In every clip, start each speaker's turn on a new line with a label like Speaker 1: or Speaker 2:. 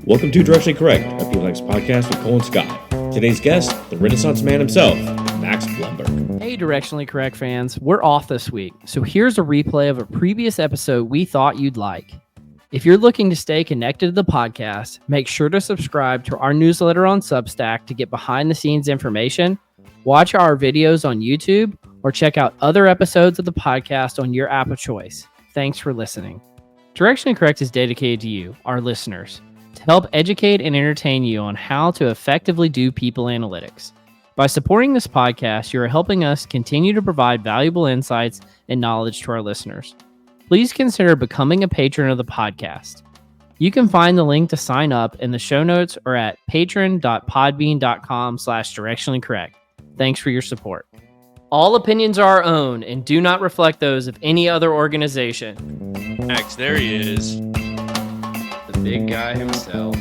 Speaker 1: Welcome to Directionally Correct, a PLX podcast with Cole and Scott. Today's guest, the Renaissance man himself, Max Blumberg.
Speaker 2: Hey, Directionally Correct fans, we're off this week, so here's a replay of a previous episode we thought you'd like. If you're looking to stay connected to the podcast, make sure to subscribe to our newsletter on Substack to get behind-the-scenes information, watch our videos on YouTube, or check out other episodes of the podcast on your app of choice. Thanks for listening. Directionally Correct is dedicated to you, our listeners, to help educate and entertain you on how to effectively do people analytics. By supporting this podcast, you are helping us continue to provide valuable insights and knowledge to our listeners. Please consider becoming a patron of the podcast. You can find the link to sign up in the show notes or at patron.podbean.com/directionallycorrect. Thanks for your support. All opinions are our own and do not reflect those of any other organization.
Speaker 3: Max, there he is. The big guy himself.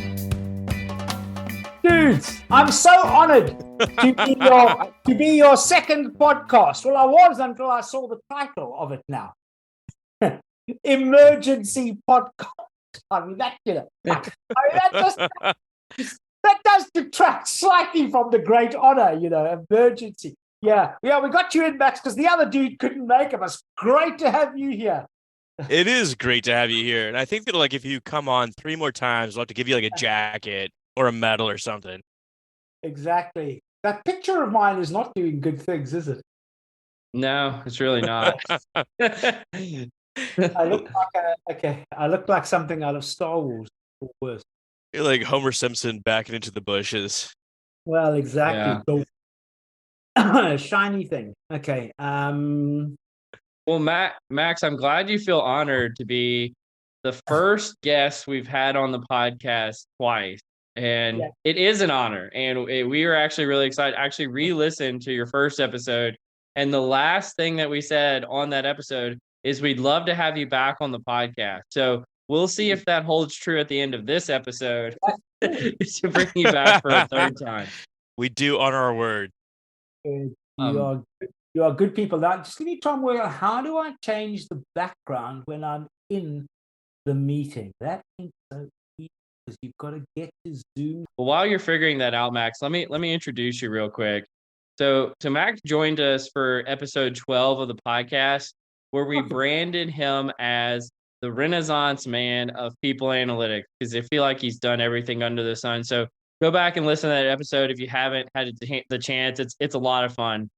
Speaker 4: Dudes, I'm so honored to be your second podcast. Well, I was until I saw the title of it now. Emergency podcast. I mean, that does detract slightly from the great honor, emergency. Yeah, we got you in, Max, because the other dude couldn't make it. It's great to have you here.
Speaker 3: It is great to have you here. And I think that, if you come on 3 more times, we'll have to give you, a jacket or a medal or something.
Speaker 4: Exactly. That picture of mine is not doing good things, is it?
Speaker 2: No, it's really not.
Speaker 4: I look like something out of Star Wars or worse.
Speaker 3: You're like Homer Simpson backing into the bushes.
Speaker 4: Well, exactly. Yeah. Shiny thing. Okay.
Speaker 2: Well, Max, I'm glad you feel honored to be the first guest we've had on the podcast twice. And It is an honor. And we were actually really excited. I actually re-listened to your first episode. And the last thing that we said on that episode is we'd love to have you back on the podcast. So we'll see if that holds true at the end of this episode to bring you back for a third time.
Speaker 3: We do honor our word.
Speaker 4: You are good people. Now, just give me time. Well, how do I change the background when I'm in the meeting? That ain't so easy because you've got to get to Zoom.
Speaker 2: Well, while you're figuring that out, Max, let me introduce you real quick. So Max joined us for episode 12 of the podcast, where we branded him as the Renaissance man of people analytics, because I feel like he's done everything under the sun. So go back and listen to that episode if you haven't had the chance. It's a lot of fun.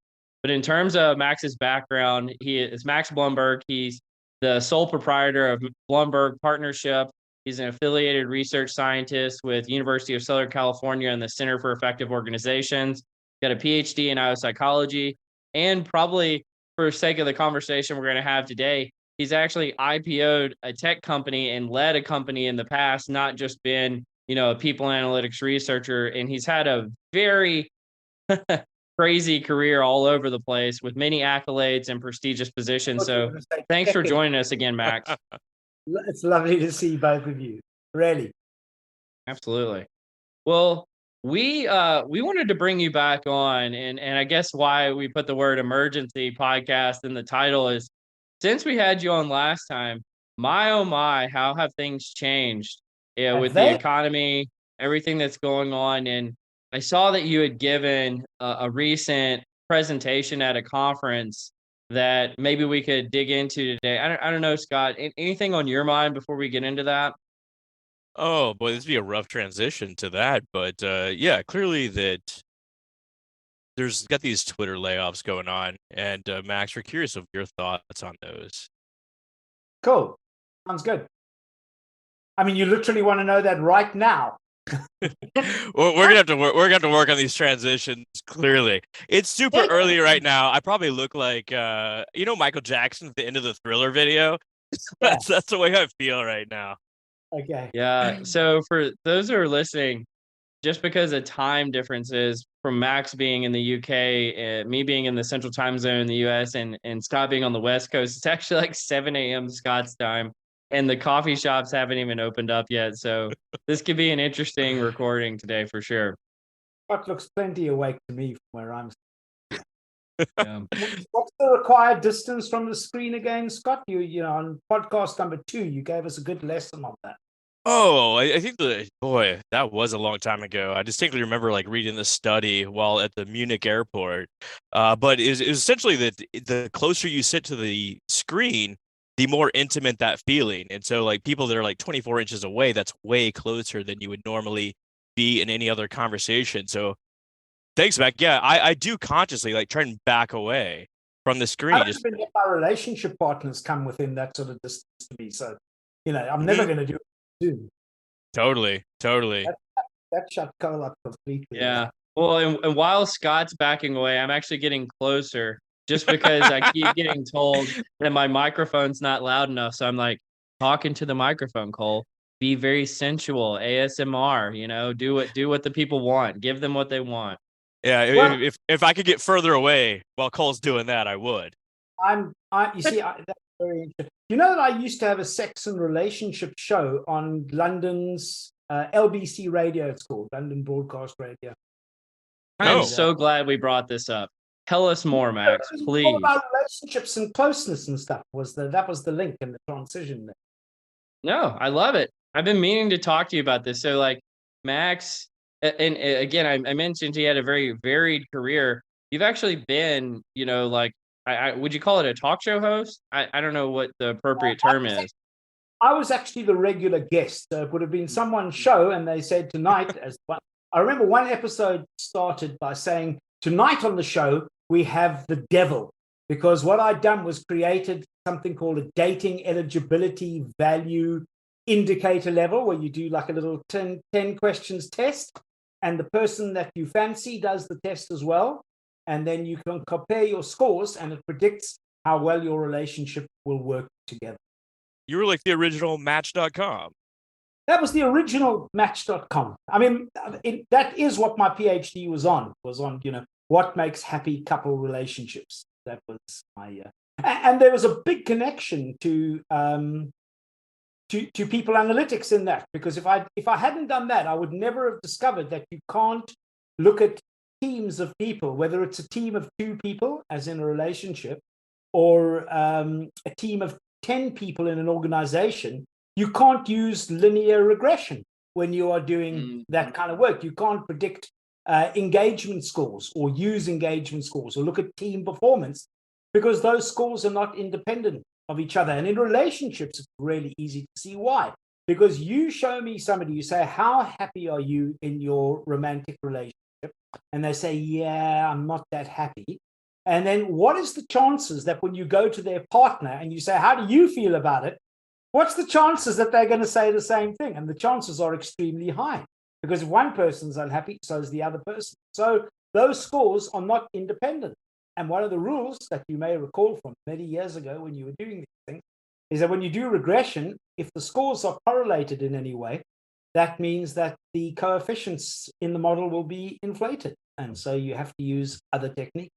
Speaker 2: But in terms of Max's background, he is Max Blumberg. He's the sole proprietor of Blumberg Partnership. He's an affiliated research scientist with University of Southern California and the Center for Effective Organizations. Got a PhD in psychology, and probably for the sake of the conversation we're going to have today, he's actually IPO'd a tech company and led a company in the past, not just been, a people analytics researcher. And he's had a very crazy career all over the place with many accolades and prestigious positions. So thanks for joining us again, Max.
Speaker 4: It's lovely to see both of you. Really.
Speaker 2: Absolutely. Well, we wanted to bring you back on, and I guess why we put the word emergency podcast in the title is since we had you on last time, my oh my, how have things changed with the economy, everything that's going on. And I saw that you had given a recent presentation at a conference that maybe we could dig into today. I don't know, Scott, anything on your mind before we get into that?
Speaker 3: Oh, boy, this would be a rough transition to that. But clearly that there's got these Twitter layoffs going on. And Max, we're curious of your thoughts on those.
Speaker 4: Cool. Sounds good. I mean, you literally want to know that right now.
Speaker 3: We're gonna have to work on these transitions. Clearly, it's super early right now. I probably look like Michael Jackson at the end of the Thriller video. That's the way I feel right now.
Speaker 4: Okay.
Speaker 2: Yeah. So for those who are listening, just because of time differences from Max being in the UK, me being in the Central Time Zone in the US, and Scott being on the West Coast, it's actually like 7 a.m. Scott's time. And the coffee shops haven't even opened up yet. So this could be an interesting recording today for sure.
Speaker 4: Scott looks plenty awake to me from where I'm sitting. What's the required distance from the screen again, Scott? You on podcast number 2, you gave us a good lesson on that.
Speaker 3: I think that was a long time ago. I distinctly remember like reading this study while at the Munich airport. But it was essentially that the closer you sit to the screen, the more intimate that feeling. And so like people that are like 24 inches away, that's way closer than you would normally be in any other conversation. So thanks, Mac. Yeah, I do consciously like try and back away from the
Speaker 4: I
Speaker 3: screen.
Speaker 4: don't
Speaker 3: Just
Speaker 4: even get my relationship partners come within that sort of distance to me. So, I'm never
Speaker 3: Mhm.
Speaker 4: going to do it soon.
Speaker 3: Totally, totally.
Speaker 4: That shut Cole up completely.
Speaker 2: Yeah. Well, and while Scott's backing away, I'm actually getting closer just because I keep getting told that my microphone's not loud enough. So I'm like talking to the microphone, Cole. Be very sensual, ASMR, do what the people want. Give them what they want.
Speaker 3: Yeah,
Speaker 4: Well,
Speaker 3: if I could get further away while Cole's doing that, I would.
Speaker 4: you see, that's very interesting. You know that I used to have a sex and relationship show on London's LBC radio, it's called, London Broadcast Radio.
Speaker 2: I am
Speaker 3: Oh.
Speaker 2: so glad we brought this up. Tell us more, Max,
Speaker 4: It was all
Speaker 2: please.
Speaker 4: about relationships and closeness and stuff. That was the link and the transition there.
Speaker 2: No, I love it. I've been meaning to talk to you about this. So, like, Max, and again, I mentioned he had a very varied career. You've actually been, like, would you call it a talk show host? I don't know what the appropriate term is.
Speaker 4: I was actually the regular guest. So it would have been someone's show, and they said tonight, I remember one episode started by saying, tonight on the show, we have the devil. Because what I'd done was created something called a dating eligibility value indicator level, where you do like a little 10 questions test, and the person that you fancy does the test as well. And then you can compare your scores, and it predicts how well your relationship will work together.
Speaker 3: You were like the original Match.com.
Speaker 4: That was the original Match.com. I mean, that is what my PhD was on, what makes happy couple relationships. That was my, and there was a big connection to people analytics in that, because if I hadn't done that, I would never have discovered that you can't look at teams of people, whether it's a team of 2 people, as in a relationship, or a team of 10 people in an organization. You can't use linear regression when you are doing that kind of work. You can't predict engagement scores or use engagement scores or look at team performance, because those scores are not independent of each other. And in relationships, it's really easy to see why. Because you show me somebody, you say, how happy are you in your romantic relationship? And they say, yeah, I'm not that happy. And then what is the chances that when you go to their partner and you say, how do you feel about it? What's the chances that they're going to say the same thing? And the chances are extremely high, because if one person's unhappy, so is the other person. So those scores are not independent. And one of the rules that you may recall from many years ago when you were doing these things is that when you do regression, if the scores are correlated in any way, that means that the coefficients in the model will be inflated. And so you have to use other techniques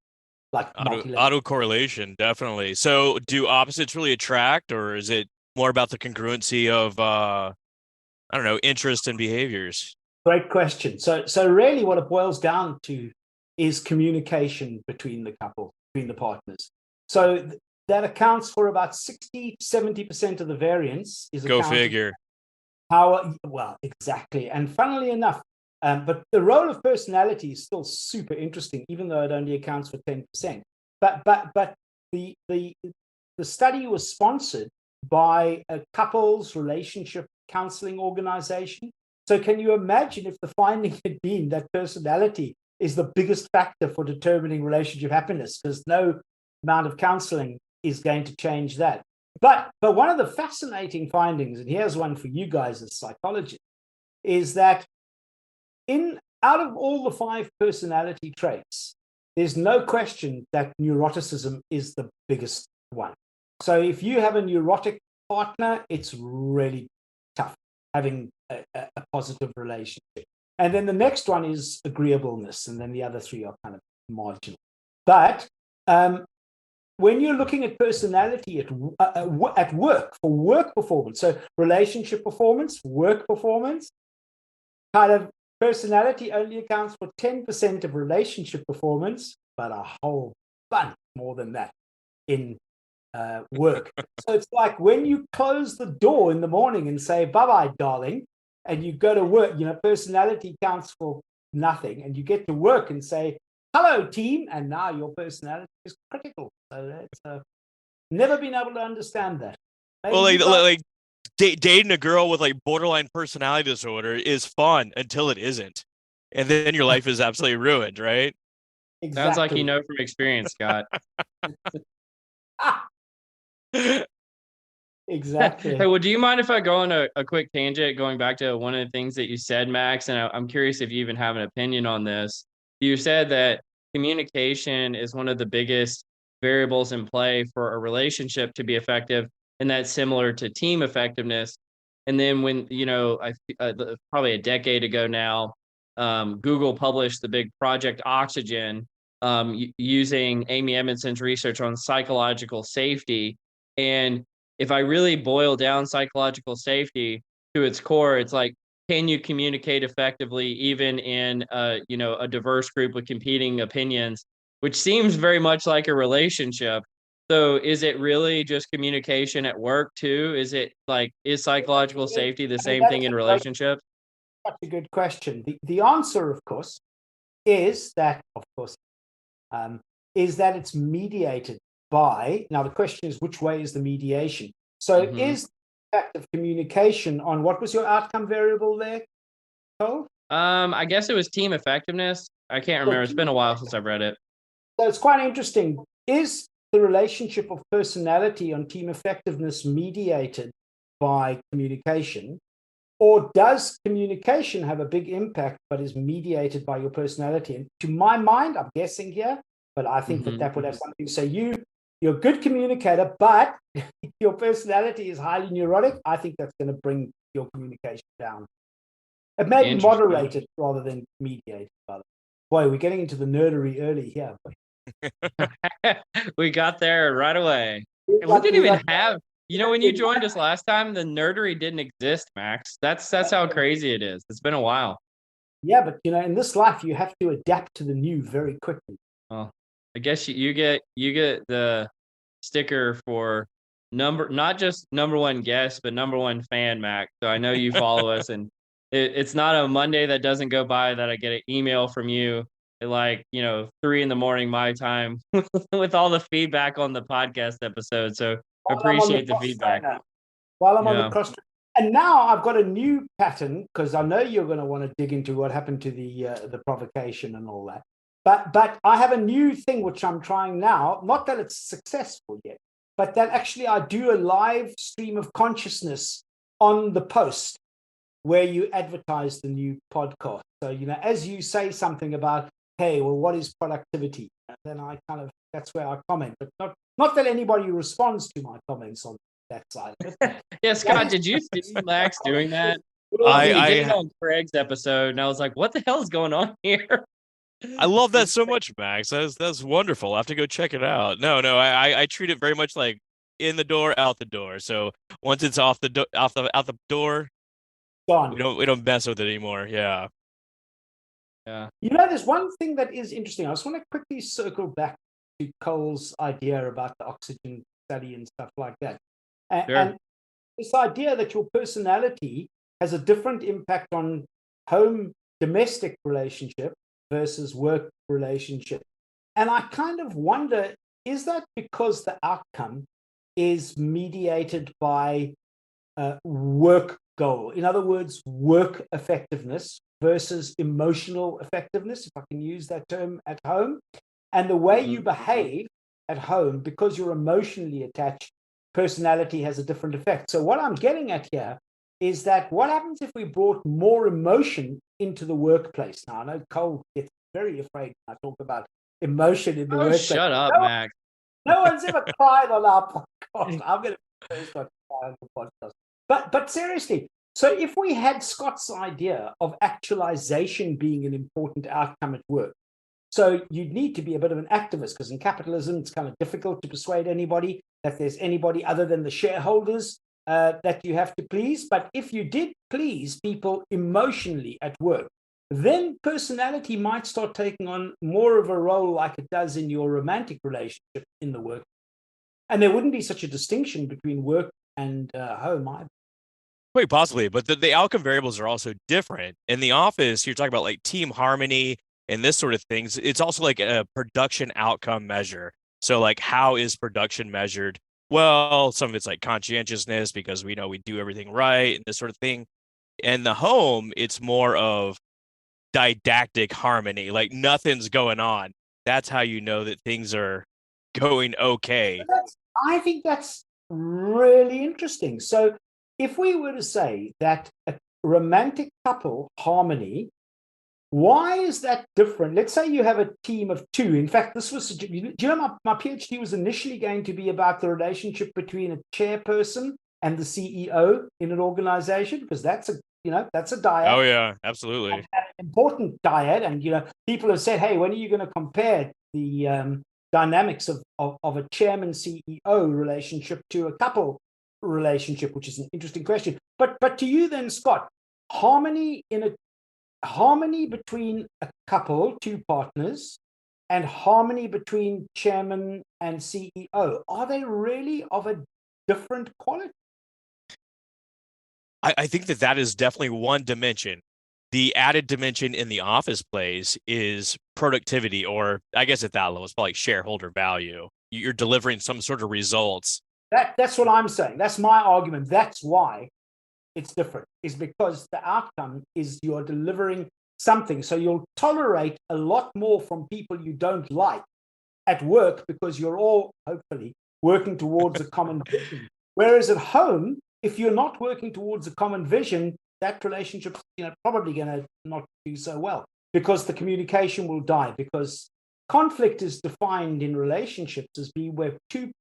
Speaker 4: like
Speaker 3: Autocorrelation, definitely. So do opposites really attract, or is it more about the congruency of I don't know, interest and behaviors?
Speaker 4: Great question. So really what it boils down to is communication between the couple, between the partners. So that accounts for about 60-70% of the variance.
Speaker 3: Go figure.
Speaker 4: Well, exactly. And funnily enough, but the role of personality is still super interesting, even though it only accounts for 10%. But the study was sponsored by a couples relationship counseling organization. So can you imagine if the finding had been that personality is the biggest factor for determining relationship happiness, because no amount of counseling is going to change that. But one of the fascinating findings, and here's one for you guys as psychologists, is that out of all the 5 personality traits, there's no question that neuroticism is the biggest one. So if you have a neurotic partner, it's really tough having a positive relationship. And then the next one is agreeableness, and then the other 3 are kind of marginal. But when you're looking at personality at work, for work performance, so relationship performance, work performance, kind of personality only accounts for 10% of relationship performance, but a whole bunch more than that in work. So it's like when you close the door in the morning and say, bye-bye, darling, and you go to work, personality counts for nothing. And you get to work and say, hello, team. And now your personality is critical. So that's never been able to understand that. Maybe
Speaker 3: Well, like dating a girl with like borderline personality disorder is fun until it isn't. And then your life is absolutely ruined, right?
Speaker 4: exactly.
Speaker 2: Sounds like you know from experience, Scott.
Speaker 4: Exactly.
Speaker 2: Hey, well, do you mind if I go on a quick tangent going back to one of the things that you said, Max? And I'm curious if you even have an opinion on this. You said that communication is one of the biggest variables in play for a relationship to be effective, and that's similar to team effectiveness. And then when, probably a decade ago now, Google published the big Project Oxygen using Amy Edmondson's research on psychological safety. And if I really boil down psychological safety to its core, it's like, can you communicate effectively even in a diverse group with competing opinions, which seems very much like a relationship. So is it really just communication at work too? Is it like, is psychological safety the same thing in relationships?
Speaker 4: That's a good question. The answer, of course, is that, it's mediated by, now the question is, which way is the mediation? So is the impact of communication on, what was your outcome variable there, Cole?
Speaker 2: I guess it was team effectiveness. I can't remember. It's been a while since I've read it.
Speaker 4: So it's quite interesting. Is the relationship of personality on team effectiveness mediated by communication? Or does communication have a big impact, but is mediated by your personality? And to my mind, I'm guessing here, but I think that would have something to say. You're a good communicator, but your personality is highly neurotic. I think that's going to bring your communication down. It may be moderated rather than mediated. Boy, we're getting into the nerdery early here.
Speaker 2: We got there right away. And we didn't even have, when you joined us last time, the nerdery didn't exist, Max. That's how crazy it is. It's been a while.
Speaker 4: Yeah, but in this life, you have to adapt to the new very quickly.
Speaker 2: Well, I guess you get the sticker for not just number one guest, but number one fan, Max. So I know you follow us, and it's not a Monday that doesn't go by that I get an email from you at 3 a.m. my time with all the feedback on the podcast episode. So appreciate the feedback.
Speaker 4: While I'm on the cross. And now I've got a new pattern, because I know you're going to want to dig into what happened to the provocation and all that. But I have a new thing which I'm trying now, not that it's successful yet, but that actually I do a live stream of consciousness on the post where you advertise the new podcast. So, as you say something about, hey, well, what is productivity? And then I that's where I comment, but not that anybody responds to my comments on that side of it.
Speaker 2: Yeah, Scott, did you see Max doing that?
Speaker 3: I
Speaker 2: did it on Craig's episode, and I was like, what the hell is going on here?
Speaker 3: I love that so much, Max. That's wonderful. I have to go check it out. No, I treat it very much like in the door, out the door. So once it's out the door,
Speaker 4: gone.
Speaker 3: We don't mess with it anymore. Yeah.
Speaker 2: Yeah.
Speaker 4: There's one thing that is interesting. I just want to quickly circle back to Cole's idea about the oxygen study and stuff like that. And this idea that your personality has a different impact on home domestic relationship versus work relationship. And I kind of wonder, is that because the outcome is mediated by work goal? In other words, work effectiveness versus emotional effectiveness, if I can use that term, at home. And the way you behave at home, because you're emotionally attached, personality has a different effect. So what I'm getting at here is that what happens if we brought more emotion into the workplace? Now, I know Cole gets very afraid when I talk about emotion in the workplace.
Speaker 2: Shut up, Max.
Speaker 4: No one's ever cried on our podcast. I'm going to be the first one to cry on the podcast. But seriously, so if we had Scott's idea of actualization being an important outcome at work, so you'd need to be a bit of an activist, because in capitalism, it's kind of difficult to persuade anybody that there's anybody other than the shareholders that you have to please. But if you did please people emotionally at work, then personality might start taking on more of a role like it does in your romantic relationship in the work. And there wouldn't be such a distinction between work and home either.
Speaker 3: Quite possibly, but the outcome variables are also different. In the office, you're talking about like team harmony and this sort of things. It's also like a production outcome measure. So like how is production measured? Well, some of it's like conscientiousness because we know we do everything right and this sort of thing. And the home, it's more of didactic harmony, like nothing's going on. That's how you know that things are going okay.
Speaker 4: I think that's really interesting. So if we were to say that a romantic couple harmony, why is that different? Let's say you have a team of two. In fact, this was, do you know, my PhD was initially going to be about the relationship between a chairperson and the CEO in an organization, because that's a dyad.
Speaker 3: Oh yeah, absolutely.
Speaker 4: An important dyad. And people have said, hey, when are you going to compare the dynamics of a chairman CEO relationship to a couple relationship, which is an interesting question. But to you then, Scott, harmony between a couple, two partners, and harmony between chairman and CEO, are they really of a different quality?
Speaker 3: I think that is definitely one dimension. The added dimension in the office place is productivity, or I guess at that level, it's probably shareholder value. You're delivering some sort of results.
Speaker 4: That's what I'm saying. That's my argument. That's why it's different, is because the outcome is you're delivering something. So you'll tolerate a lot more from people you don't like at work because you're all hopefully working towards a common vision. Whereas at home, if you're not working towards a common vision, that relationship's probably going to not do so well, because the communication will die, because conflict is defined in relationships as being where two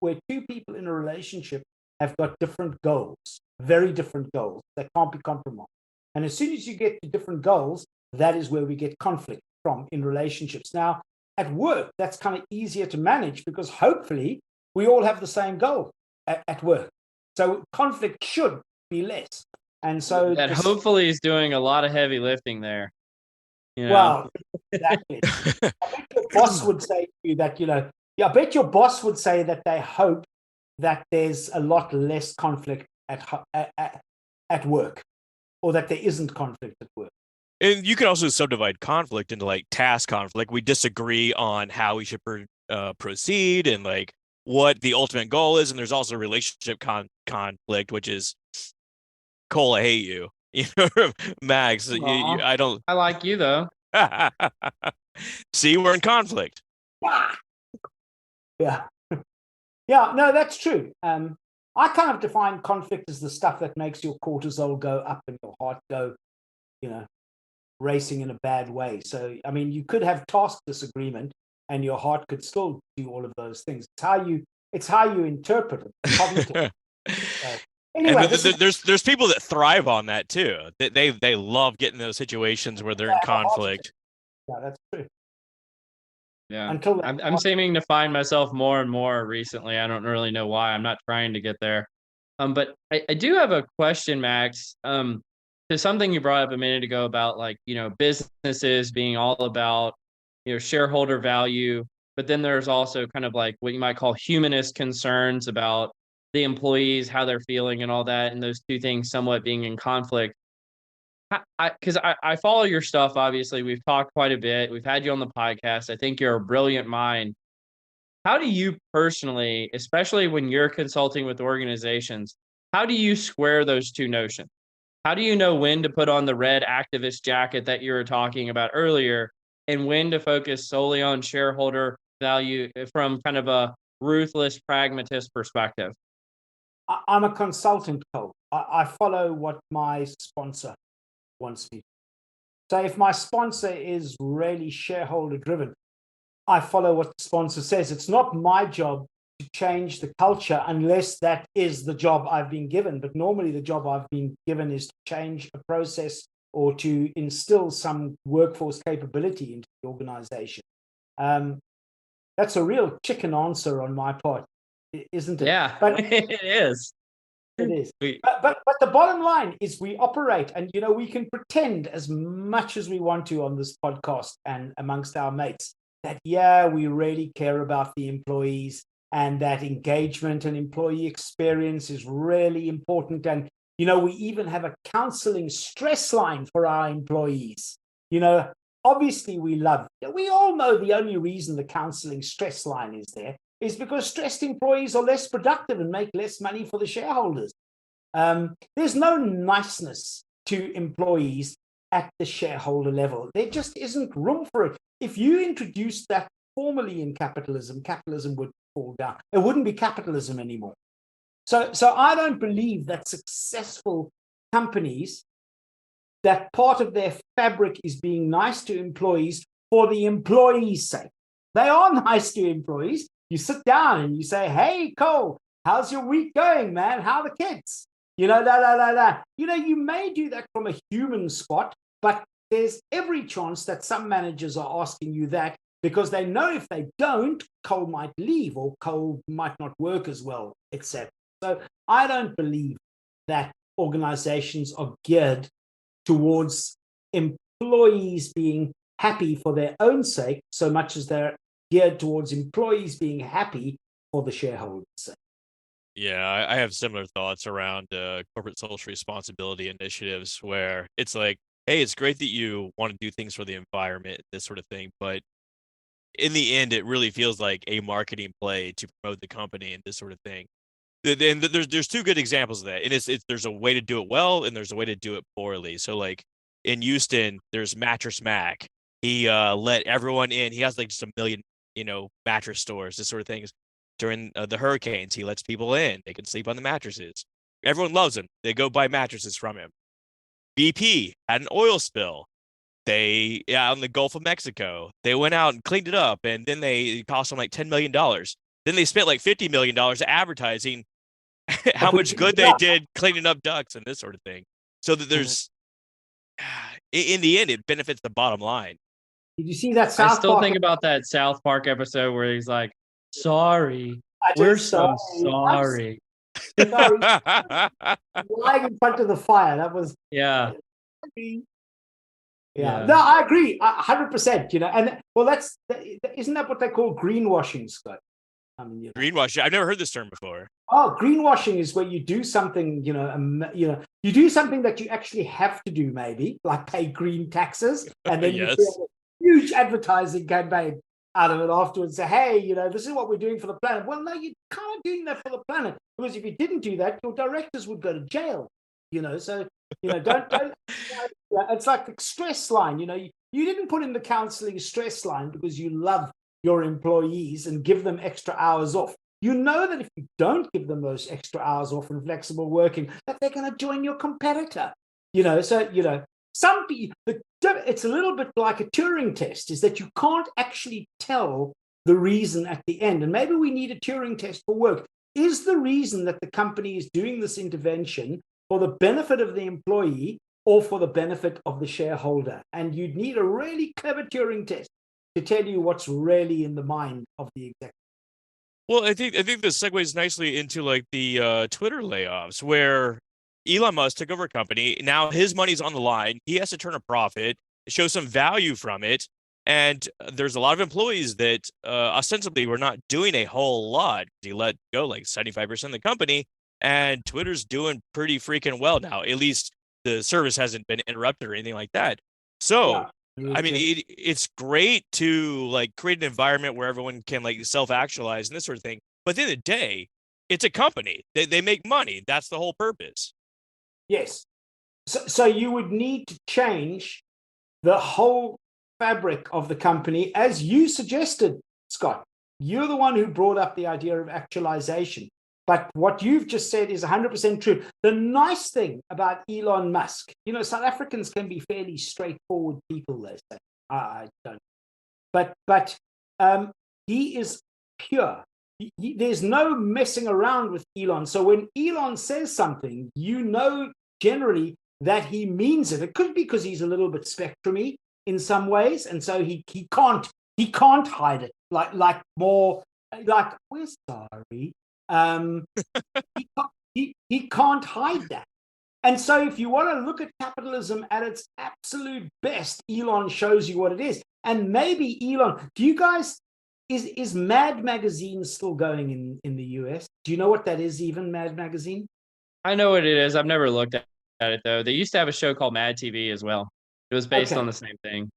Speaker 4: people in a relationship have got different goals, very different goals that can't be compromised. And as soon as you get to different goals, that is where we get conflict from in relationships. Now, at work, that's kind of easier to manage because hopefully we all have the same goal at work. So conflict should be less. And so
Speaker 2: that hopefully is doing a lot of heavy lifting there.
Speaker 4: Well, exactly. I bet your boss would say to you that, I bet your boss would say that they hope that there's a lot less conflict at work, or that there isn't conflict at work.
Speaker 3: And you can also subdivide conflict into like task conflict. We disagree on how we should proceed and like what the ultimate goal is. And there's also relationship conflict, which is, Cole, I hate you. Max, I don't.
Speaker 2: I like you though.
Speaker 3: See, we're in conflict.
Speaker 4: Yeah. Yeah, no, that's true. I kind of define conflict as the stuff that makes your cortisol go up and your heart go, racing in a bad way. So, I mean, you could have task disagreement and your heart could still do all of those things. It's how you interpret it. Anyway,
Speaker 3: there's people that thrive on that too. They love getting those situations where they're in conflict.
Speaker 4: Yeah, that's true.
Speaker 2: Yeah, I'm seeming to find myself more and more recently. I don't really know why. I'm not trying to get there. But I do have a question, Max. To something you brought up a minute ago about businesses being all about shareholder value, but then there's also kind of like what you might call humanist concerns about the employees, how they're feeling and all that, and those two things somewhat being in conflict. Because I follow your stuff, obviously. We've talked quite a bit. We've had you on the podcast. I think you're a brilliant mind. How do you personally, especially when you're consulting with organizations, how do you square those two notions? How do you know when to put on the red activist jacket that you were talking about earlier and when to focus solely on shareholder value from kind of a ruthless pragmatist perspective?
Speaker 4: I'm a consultant, Cole. I follow what my sponsor wants me to. So if my sponsor is really shareholder driven, I follow what the sponsor says. It's not my job to change the culture unless that is the job I've been given. But normally the job I've been given is to change a process or to instill some workforce capability into the organization. That's a real chicken answer on my part, isn't it?
Speaker 2: Yeah, but it is.
Speaker 4: It is. But the bottom line is we operate, and we can pretend as much as we want to on this podcast and amongst our mates that we really care about the employees. and that engagement and employee experience is really important. And, we even have a counseling stress line for our employees. Obviously we all know the only reason the counseling stress line is there is because stressed employees are less productive and make less money for the shareholders. There's no niceness to employees at the shareholder level. There just isn't room for it. If you introduced that formally in capitalism would fall down. It wouldn't be capitalism anymore. So I don't believe that successful companies, that part of their fabric is being nice to employees for the employees' sake. They are nice to employees. You sit down and you say, "Hey, Cole, how's your week going, man? How are the kids?" You may do that from a human spot, but there's every chance that some managers are asking you that because they know if they don't, Cole might leave or Cole might not work as well, etc. So I don't believe that organizations are geared towards employees being happy for their own sake so much as they're geared towards employees being happy for the shareholders' sake.
Speaker 3: Yeah, I have similar thoughts around corporate social responsibility initiatives where it's like, hey, it's great that you want to do things for the environment, this sort of thing, but in the end, it really feels like a marketing play to promote the company and this sort of thing. And there's two good examples of that, and it's there's a way to do it well, and there's a way to do it poorly. So like in Houston, there's Mattress Mac. He let everyone in. He has like just a million, mattress stores, this sort of things. During the hurricanes, he lets people in. They can sleep on the mattresses. Everyone loves him. They go buy mattresses from him. BP had an oil spill. They out in the Gulf of Mexico. They went out and cleaned it up, and then it cost them like $10 million. Then they spent like $50 million advertising how much good they did cleaning up ducks and this sort of thing. So that there's, in the end, it benefits the bottom line.
Speaker 4: Did you see that
Speaker 2: I
Speaker 4: South
Speaker 2: still
Speaker 4: Park?
Speaker 2: think about that South Park episode where he's like, "Sorry,
Speaker 4: I
Speaker 2: we're
Speaker 4: just
Speaker 2: so
Speaker 4: sorry.
Speaker 2: sorry."
Speaker 4: Lying in front of the fire. That was
Speaker 2: Yeah.
Speaker 4: Yeah. No, I agree, 100%. And well, isn't that what they call greenwashing, Scott?
Speaker 3: Greenwashing. I've never heard this term before.
Speaker 4: Oh, greenwashing is where you do something, you do something that you actually have to do, maybe like pay green taxes, and then
Speaker 3: Yes.
Speaker 4: you create a huge advertising campaign out of it afterwards. Say, hey, this is what we're doing for the planet. Well, no, you're kind of doing that for the planet because if you didn't do that, your directors would go to jail. So don't. It's like the stress line. You didn't put in the counseling stress line because you love your employees and give them extra hours off. You know that if you don't give them those extra hours off and flexible working, that they're going to join your competitor. Some people, it's a little bit like a Turing test, is that you can't actually tell the reason at the end. And maybe we need a Turing test for work. Is the reason that the company is doing this intervention for the benefit of the employee or for the benefit of the shareholder? And you'd need a really clever Turing test to tell you what's really in the mind of the executive.
Speaker 3: Well, I think this segues nicely into like the Twitter layoffs where Elon Musk took over a company. Now his money's on the line. He has to turn a profit, show some value from it. And there's a lot of employees that ostensibly were not doing a whole lot. He let go like 75% of the company, and Twitter's doing pretty freaking well now. At least the service hasn't been interrupted or anything like that. So, I mean, it's great to like create an environment where everyone can like self-actualize and this sort of thing. But at the end of the day, it's a company. They make money. That's the whole purpose.
Speaker 4: Yes. So you would need to change the whole fabric of the company, as you suggested, Scott. You're the one who brought up the idea of actualization. But what you've just said is 100% true. The nice thing about Elon Musk, South Africans can be fairly straightforward people, they say. I don't. But he is pure. There's no messing around with Elon. So when Elon says something, generally that he means it. It could be because he's a little bit spectrumy in some ways, and so he can't hide it. We're sorry. He can't hide that. And so if you want to look at capitalism at its absolute best, Elon shows you what it is. And maybe Elon, do you guys, is Mad Magazine still going in the US? Do you know what that is, even Mad Magazine?
Speaker 2: I know what it is. I've never looked at it though. They used to have a show called Mad TV as well. It was based on the same thing.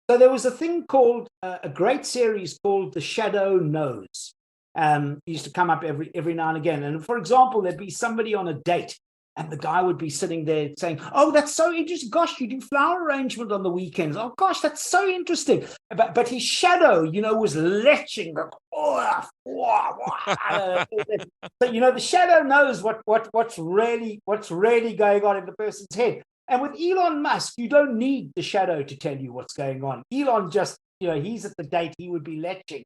Speaker 4: So there was a thing called a great series called The Shadow Knows. It used to come up every now and again. And for example, there'd be somebody on a date, and the guy would be sitting there saying, "Oh, that's so interesting. Gosh, you do flower arrangement on the weekends. Oh, gosh, that's so interesting." But his shadow, was leching. So the shadow knows what's really going on in the person's head. And with Elon Musk, you don't need the shadow to tell you what's going on. Elon just, he's at the date, he would be leching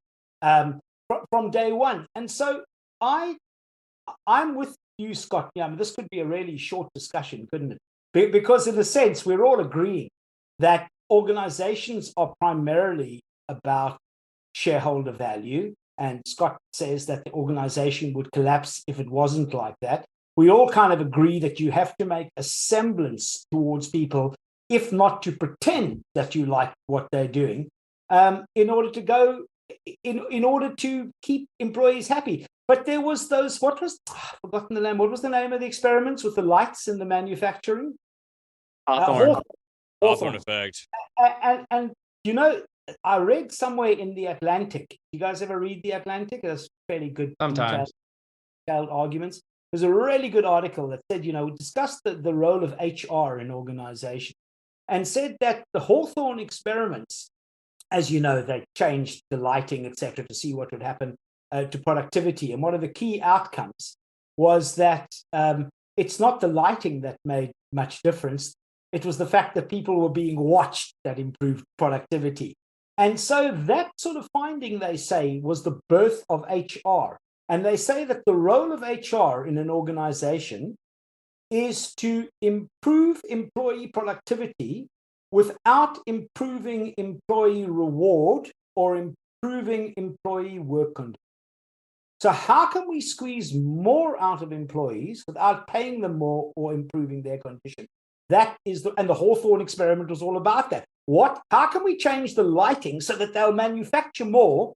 Speaker 4: from day one. And so I'm with you, Scott. This could be a really short discussion, couldn't it? Because in a sense, we're all agreeing that organizations are primarily about shareholder value. And Scott says that the organization would collapse if it wasn't like that. We all kind of agree that you have to make a semblance towards people, if not to pretend that you like what they're doing, in order to keep employees happy. But there was those, I've forgotten the name. What was the name of the experiments with the lights in the manufacturing?
Speaker 2: Hawthorne.
Speaker 3: Hawthorne effect.
Speaker 4: And I read somewhere in the Atlantic. You guys ever read the Atlantic? It's fairly good.
Speaker 2: Sometimes.
Speaker 4: Detailed arguments. There's a really good article that said, discussed the role of HR in organization, and said that the Hawthorne experiments, as you know, they changed the lighting, etc., to see what would happen to productivity. And one of the key outcomes was that it's not the lighting that made much difference. It was the fact that people were being watched that improved productivity. And so that sort of finding, they say, was the birth of HR. And they say that the role of HR in an organization is to improve employee productivity without improving employee reward or improving employee work conditions. So how can we squeeze more out of employees without paying them more or improving their condition? And the Hawthorne experiment was all about that. How can we change the lighting so that they'll manufacture more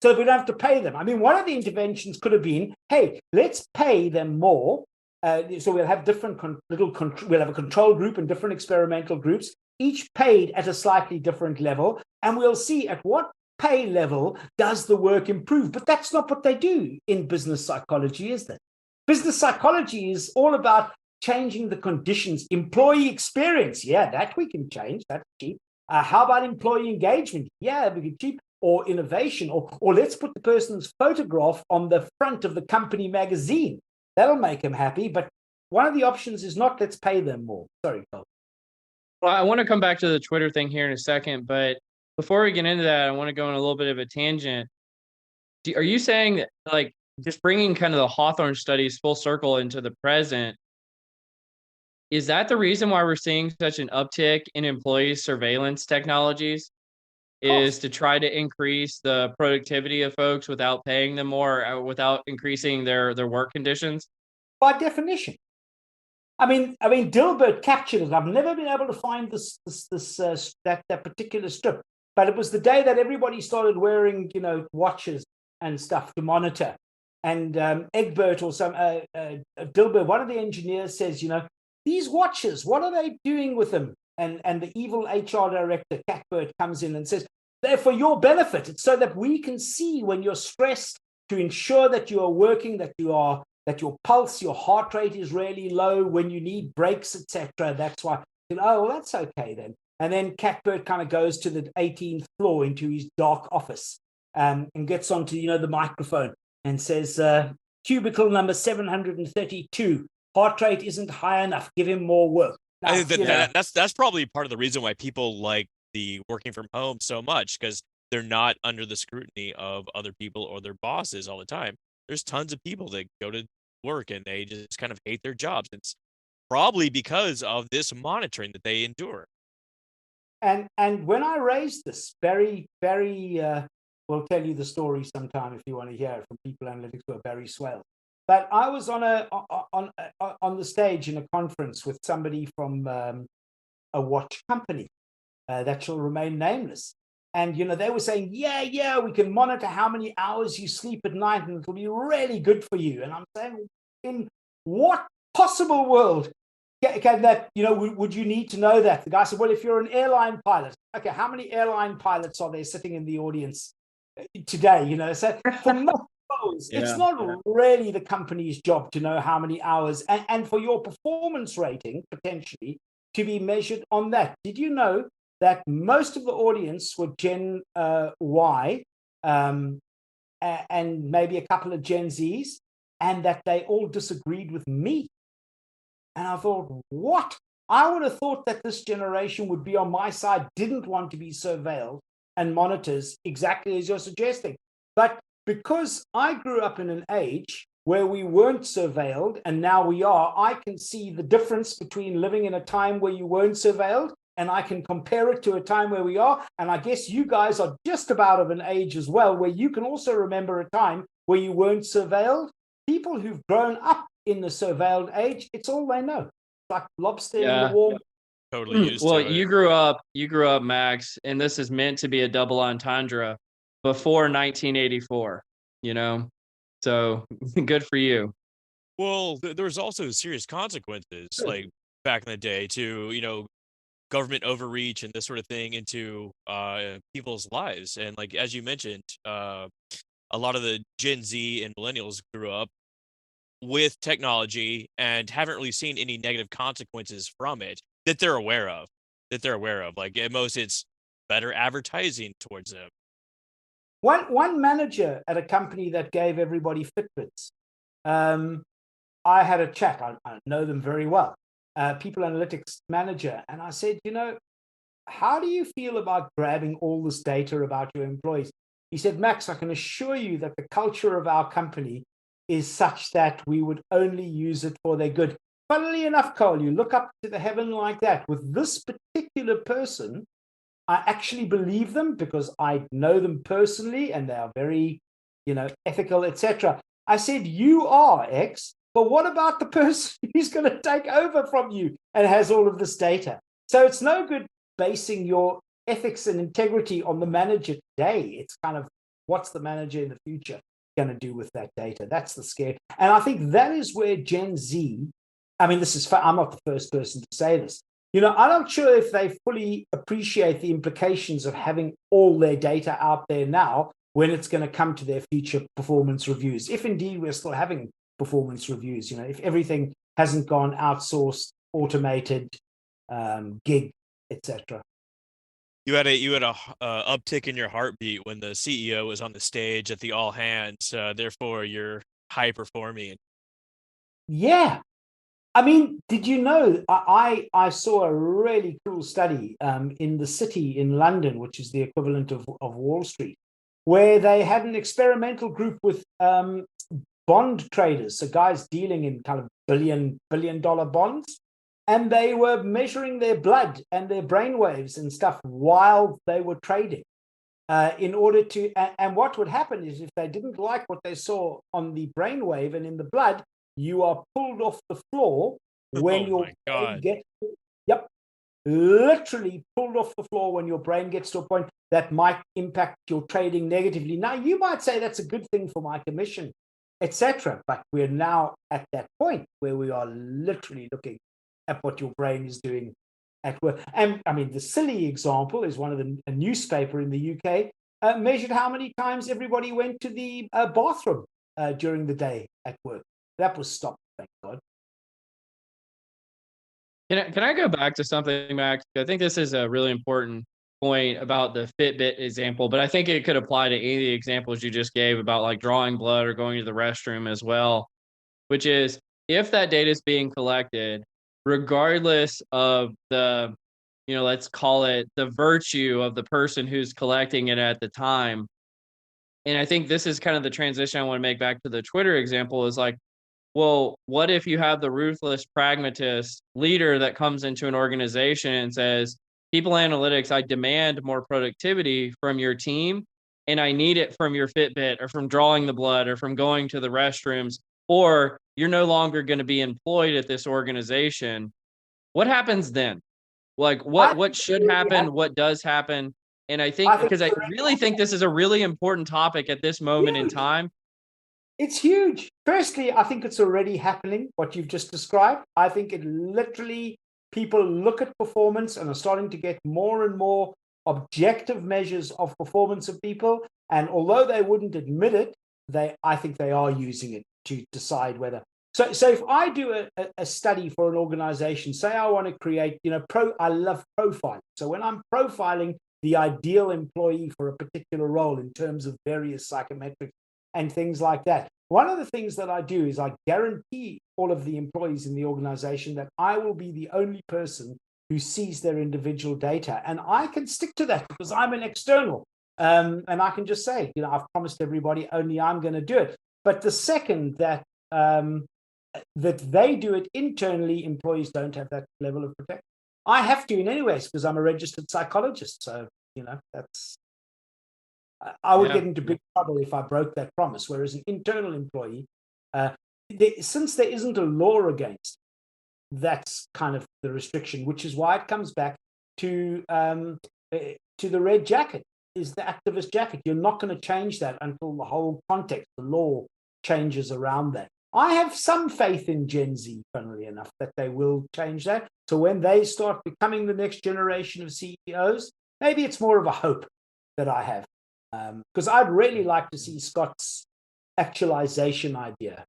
Speaker 4: so that we don't have to pay them? I mean, one of the interventions could have been, hey, let's pay them more. So we'll have we'll have a control group and different experimental groups, each paid at a slightly different level. And we'll see at what pay level does the work improve. But that's not what they do in business psychology, is it? Business psychology is all about changing the conditions. Employee experience, yeah, that we can change. That's cheap. How about employee engagement? Yeah, we can cheap. Or innovation, or let's put the person's photograph on the front of the company magazine. That'll make them happy. But one of the options is not let's pay them more. Sorry, Cole.
Speaker 2: Well, I want to come back to the Twitter thing here in a second, but before we get into that, I want to go on a little bit of a tangent. Are you saying that, like, just bringing kind of the Hawthorne studies full circle into the present, is that the reason why we're seeing such an uptick in employee surveillance technologies? Is to try to increase the productivity of folks without paying them more, without increasing their work conditions?
Speaker 4: By definition. I mean, Dilbert captured it. I've never been able to find that particular strip, but it was the day that everybody started wearing, watches and stuff to monitor. And Egbert or Dilbert, one of the engineers says, these watches, what are they doing with them? And the evil HR director, Catbert, comes in and says, they're for your benefit. It's so that we can see when you're stressed, to ensure that you are working, that your pulse, your heart rate is really low, when you need breaks, etc. That's why, well, that's okay then. And then Catbert kind of goes to the 18th floor into his dark office and gets onto, the microphone and says, cubicle number 732, heart rate isn't high enough, give him more work. Now,
Speaker 3: I think that's probably part of the reason why people like the working from home so much, because they're not under the scrutiny of other people or their bosses all the time. There's tons of people that go to work and they just kind of hate their jobs. It's probably because of this monitoring that they endure.
Speaker 4: And when I raised this, Barry, we'll tell you the story sometime if you want to hear it from People Analytics, who are Barry Swale. But I was on the stage in a conference with somebody from a watch company that shall remain nameless. And, they were saying, yeah, we can monitor how many hours you sleep at night and it'll be really good for you. And I'm saying, in what possible world can that, would you need to know that? The guy said, well, if you're an airline pilot, okay, how many airline pilots are there sitting in the audience today? So for most of those, it's not really the company's job to know how many hours and for your performance rating potentially to be measured on that. Did you know that most of the audience were Gen Y and maybe a couple of Gen Zs, and that they all disagreed with me? And I thought, what? I would have thought that this generation would be on my side, didn't want to be surveilled and monitors exactly as you're suggesting. But because I grew up in an age where we weren't surveilled and now we are, I can see the difference between living in a time where you weren't surveilled, and I can compare it to a time where we are. And I guess you guys are just about of an age as well, where you can also remember a time where you weren't surveilled. People who've grown up in the surveilled age, it's all they know. It's like lobster in the warm.
Speaker 3: Totally used
Speaker 2: Well,
Speaker 3: to it.
Speaker 2: you grew up, Max, and this is meant to be a double entendre before 1984, so good for you.
Speaker 3: Well, there was also serious consequences, like back in the day, to government overreach and this sort of thing into people's lives. And like as you mentioned, a lot of the Gen Z and millennials grew up with technology and haven't really seen any negative consequences from it that they're aware of. Like at most, it's better advertising towards them.
Speaker 4: One manager at a company that gave everybody Fitbits, I had a chat. I know them very well. People analytics manager, and I said, how do you feel about grabbing all this data about your employees? He said, Max, I can assure you that the culture of our company is such that we would only use it for their good. Funnily enough, Cole, you look up to the heaven like that. With this particular person, I actually believe them because I know them personally and they are very, ethical, etc. I said, you are X, but what about the person who's going to take over from you and has all of this data? So it's no good basing your ethics and integrity on the manager today. It's kind of, what's the manager in the future going to do with that data? That's the scare. And I think that is where Gen Z, I'm not the first person to say this. I'm not sure if they fully appreciate the implications of having all their data out there now when it's going to come to their future performance reviews. If indeed we're still having performance reviews, if everything hasn't gone outsourced, automated, gig, etc.
Speaker 3: You had a uptick in your heartbeat when the CEO was on the stage at the all hands. Therefore, you're high performing.
Speaker 4: Yeah. I mean, did you know, I saw a really cool study in the city in London, which is the equivalent of Wall Street, where they had an experimental group with bond traders, so guys dealing in kind of billion dollar bonds, and they were measuring their blood and their brain waves and stuff while they were trading in order to, and what would happen is if they didn't like what they saw on the brainwave and in the blood, you are pulled off the floor when your brain gets, literally pulled off the floor when your brain gets to a point that might impact your trading negatively. Now, you might say that's a good thing for my commission, etc. But we're now at that point where we are literally looking at what your brain is doing at work. And I mean, the silly example is a newspaper in the UK measured how many times everybody went to the bathroom during the day at work. That was stopped, thank God.
Speaker 2: Can I go back to something, Max? I think this is a really important point about the Fitbit example, but I think it could apply to any of the examples you just gave about like drawing blood or going to the restroom as well, which is if that data is being collected, regardless of the, let's call it the virtue of the person who's collecting it at the time. And I think this is kind of the transition I want to make back to the Twitter example is like, well, what if you have the ruthless pragmatist leader that comes into an organization and says, people analytics, I demand more productivity from your team, and I need it from your Fitbit or from drawing the blood or from going to the restrooms, or you're no longer going to be employed at this organization. What happens then? Like what should happen? What does happen? And I think because I
Speaker 4: it's
Speaker 2: really think this is a really important topic at this moment in time.
Speaker 4: It's huge. Firstly, I think it's already happening, what you've just described. I think it literally, people look at performance and are starting to get more and more objective measures of performance of people. And although they wouldn't admit it, I think they are using it to decide whether. So if I do a study for an organization, say I want to create, I love profiling. So when I'm profiling the ideal employee for a particular role in terms of various psychometrics and things like that, one of the things that I do is I guarantee all of the employees in the organization that I will be the only person who sees their individual data. And I can stick to that because I'm an external. And I can just say, I've promised everybody only I'm going to do it. But the second that they do it internally, employees don't have that level of protection. I have to in any ways because I'm a registered psychologist. So, that's, I would get into big trouble if I broke that promise. Whereas an internal employee, since there isn't a law against, that's kind of the restriction, which is why it comes back to the red jacket, is the activist jacket. You're not going to change that until the whole context, the law, changes around that. I have some faith in Gen Z, funnily enough, that they will change that. So when they start becoming the next generation of CEOs, maybe it's more of a hope that I have. Because I'd really like to see Scott's actualization idea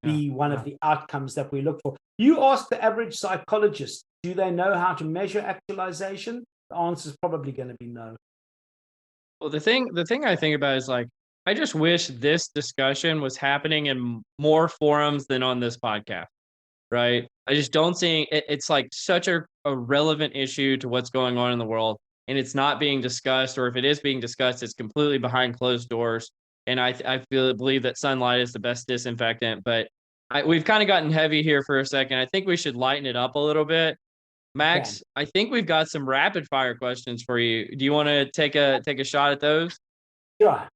Speaker 4: be one of the outcomes that we look for. You ask the average psychologist, do they know how to measure actualization? The answer is probably going to be no.
Speaker 2: Well, the thing I think about is like, I just wish this discussion was happening in more forums than on this podcast, right? I just don't see it's like such a relevant issue to what's going on in the world, and it's not being discussed, or if it is being discussed, it's completely behind closed doors. And I believe that sunlight is the best disinfectant, but we've kind of gotten heavy here for a second. I think we should lighten it up a little bit. Max, I think we've got some rapid fire questions for you. Do you want to take a shot at those?
Speaker 4: Sure.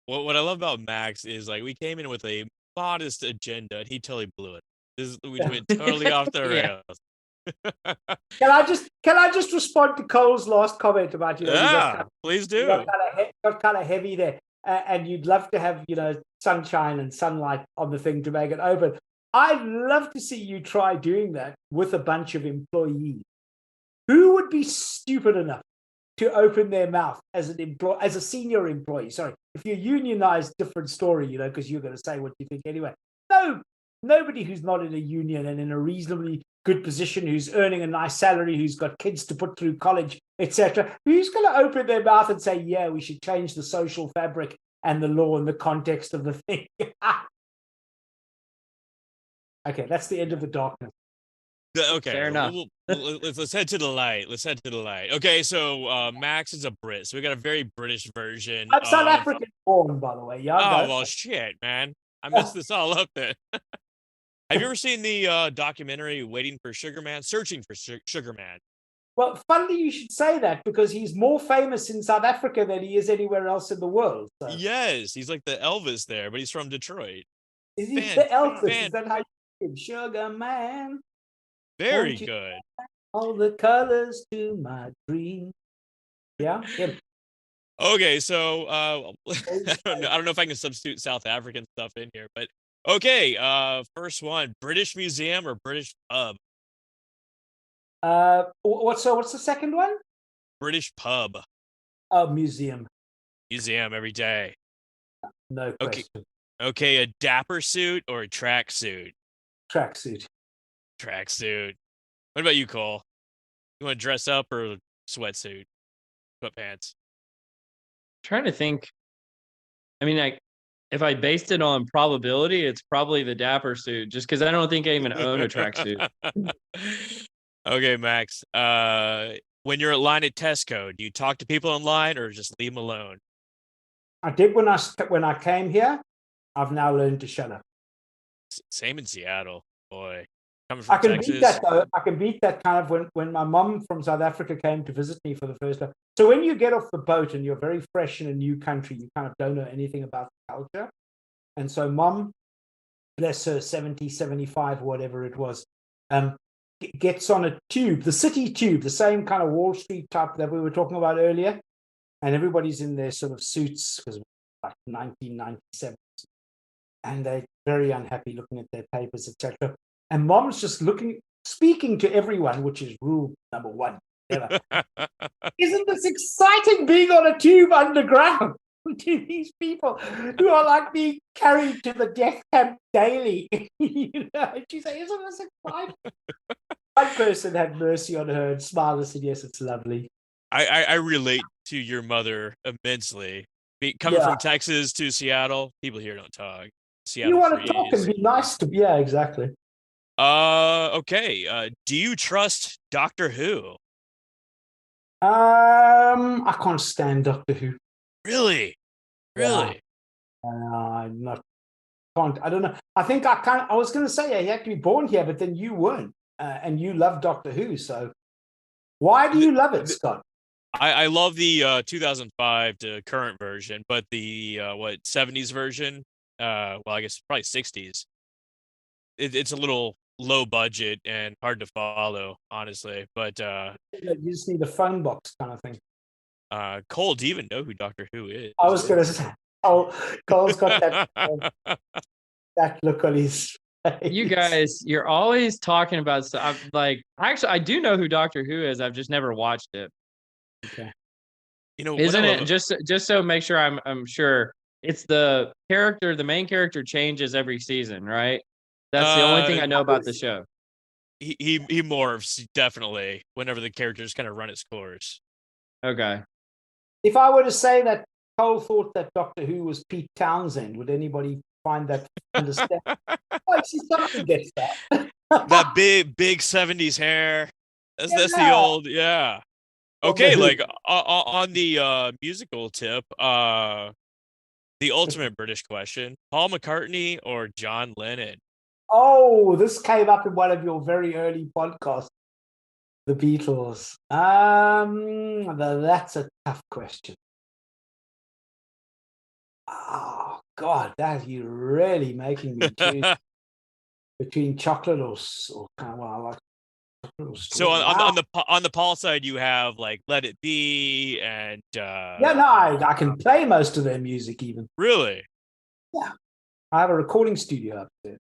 Speaker 3: What I love about Max is like we came in with a modest agenda and he totally blew it. We went totally off the rails.
Speaker 4: Can I just respond to Cole's last comment about
Speaker 3: please do.
Speaker 4: Got kind of heavy there, and you'd love to have sunshine and sunlight on the thing to make it open. I'd love to see you try doing that with a bunch of employees. Who would be stupid enough to open their mouth as a senior employee? Sorry, if you're unionized, different story, because you're going to say what you think anyway. No, nobody who's not in a union and in a reasonably good position, who's earning a nice salary, who's got kids to put through college, etc., who's going to open their mouth and say, yeah, we should change the social fabric and the law in the context of the thing. Okay, that's the end of the darkness.
Speaker 3: Okay,
Speaker 2: fair enough.
Speaker 3: Let's head to the light. Okay, so Max is a Brit, so we got a very British version.
Speaker 4: I'm South African born, by the way. Yeah.
Speaker 3: Oh well, shit, man, I messed this all up then. Have you ever seen the documentary "Waiting for Sugar Man"? Searching for Sugar Man.
Speaker 4: Well, funny you should say that because he's more famous in South Africa than he is anywhere else in the world. So.
Speaker 3: Yes, he's like the Elvis there, but he's from Detroit.
Speaker 4: Is he the Elvis? Is that how you name Sugar Man?
Speaker 3: Very good.
Speaker 4: All the colors to my dream. Yeah. Him.
Speaker 3: Okay, so I don't know if I can substitute South African stuff in here, but okay. First one: British Museum or British pub?
Speaker 4: What's the second one?
Speaker 3: British pub.
Speaker 4: Oh, museum.
Speaker 3: Museum every day.
Speaker 4: No question.
Speaker 3: Okay, a dapper suit or a tracksuit?
Speaker 4: Tracksuit.
Speaker 3: Tracksuit. What about you, Cole? You want to dress up or sweatsuit? Sweatpants?
Speaker 2: Trying to think. I mean, if I based it on probability, it's probably the dapper suit, just because I don't think I even own a tracksuit.
Speaker 3: Okay, Max. When you're at line at Tesco, do you talk to people online or just leave them alone?
Speaker 4: I did when I came here. I've now learned to shut up.
Speaker 3: Same in Seattle, boy. Coming from
Speaker 4: I can
Speaker 3: Texas.
Speaker 4: beat that though. I can beat that kind of when my mum from South Africa came to visit me for the first time. So when you get off the boat and you're very fresh in a new country, you kind of don't know anything about the culture. And so mum, bless her, 70, 75, whatever it was, gets on a tube, the city tube, the same kind of Wall Street type that we were talking about earlier, and everybody's in their sort of suits because like 1997, and they're very unhappy looking at their papers, etc. And mom's just speaking to everyone, which is rule number one. Ever. Isn't this exciting being on a tube underground to these people who are like being carried to the death camp daily? You know, and she said, isn't this exciting? One person had mercy on her and smiled and said, yes, it's lovely.
Speaker 3: I relate to your mother immensely. Coming from Texas to Seattle, people here don't talk. Seattle
Speaker 4: you want
Speaker 3: freeze.
Speaker 4: to talk and be nice to, yeah, exactly.
Speaker 3: Okay. Do you trust Doctor Who?
Speaker 4: I can't stand Doctor Who.
Speaker 3: Really? Really?
Speaker 4: I'm not. Can't. I don't know. I think I can't. I was going to say you had to be born here, but then you weren't, and you love Doctor Who. So why do you love it, Scott?
Speaker 3: I love the 2005 to current version, but the 70s version, well, I guess probably 60s. It's a little low budget and hard to follow, honestly. But
Speaker 4: you just need a phone box kind of thing.
Speaker 3: Cole, do you even know who Doctor Who is?
Speaker 4: I was going to say, Cole's got that that look on his face.
Speaker 2: You guys, you're always talking about stuff. Actually, I do know who Doctor Who is. I've just never watched it.
Speaker 4: Okay.
Speaker 3: You know,
Speaker 2: isn't it just so make sure I'm sure it's the main character changes every season, right? That's the only thing I know about the show.
Speaker 3: He morphs definitely whenever the characters kind of run its course.
Speaker 2: Okay.
Speaker 4: If I were to say that Cole thought that Doctor Who was Pete Townsend, would anybody find that understand? Oh, see, somebody gets that.
Speaker 3: That big 70s hair. That's the old, yeah. Okay, like on the musical tip, the ultimate British question: Paul McCartney or John Lennon?
Speaker 4: Oh, this came up in one of your very early podcasts, the Beatles. That's a tough question. Oh God, that you're really making me choose between chocolate or kind of, well, I like.
Speaker 3: So on the Paul side, you have like Let It Be and
Speaker 4: I can play most of their music even.
Speaker 3: Really?
Speaker 4: Yeah, I have a recording studio up there.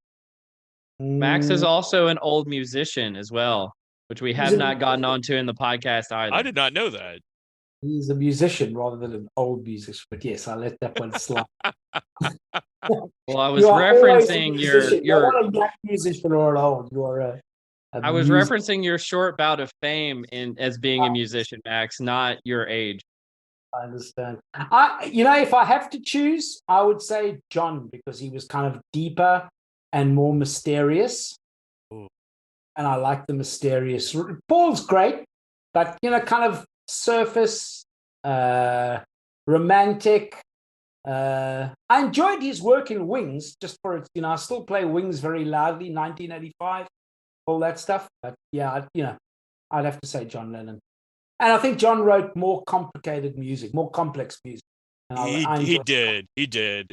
Speaker 2: Max is also an old musician as well, which we have not gotten onto in the podcast either.
Speaker 3: I did not know that.
Speaker 4: He's a musician rather than an old musician, but yes, I let that one slide.
Speaker 2: Well, I was referencing your
Speaker 4: You're not a young musician or an old. You're
Speaker 2: I was referencing your short bout of fame as being a musician, Max, not your age.
Speaker 4: I understand. If I have to choose, I would say John, because he was kind of deeper and more mysterious.
Speaker 3: Ooh. And
Speaker 4: I like the mysterious. Paul's great, but kind of surface, romantic. I enjoyed his work in Wings, just for its, I still play Wings very loudly, 1985. All that stuff, but yeah, I'd have to say John Lennon, and I think John wrote more complicated music, more complex music.
Speaker 3: He did,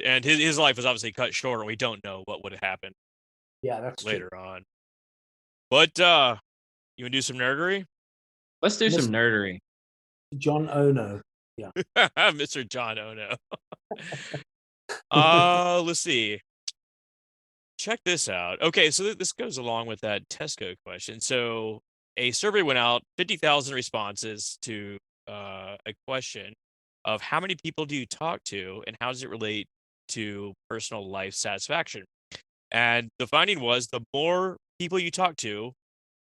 Speaker 3: and his life was obviously cut short, and we don't know what would have happened.
Speaker 4: Yeah, that's
Speaker 3: later
Speaker 4: true.
Speaker 3: on. But you wanna do some nerdery?
Speaker 2: Let's do some nerdery.
Speaker 4: John Ono, yeah,
Speaker 3: Mr. John Ono. Let's see. Check this out. Okay, so this goes along with that Tesco question. So a survey went out, 50,000 responses to a question of how many people do you talk to and how does it relate to personal life satisfaction? And the finding was the more people you talk to,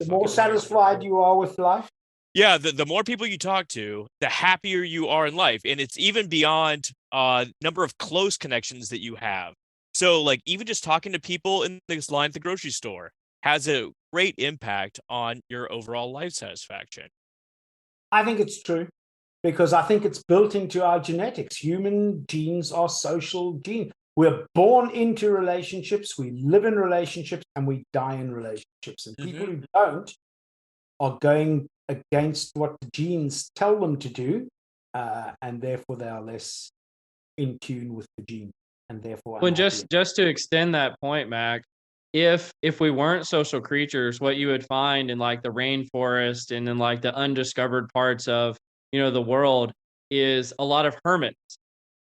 Speaker 4: the more satisfied you are with life.
Speaker 3: Yeah, the more people you talk to, the happier you are in life. And it's even beyond number of close connections that you have. So like even just talking to people in this line at the grocery store has a great impact on your overall life satisfaction.
Speaker 4: I think it's true because I think it's built into our genetics. Human genes are social genes. We're born into relationships, we live in relationships, and we die in relationships. And people who don't are going against what the genes tell them to do, and therefore they are less in tune with the gene. And therefore,
Speaker 2: just to extend that point, Mac, if we weren't social creatures, what you would find in like the rainforest and in like the undiscovered parts of, the world is a lot of hermits,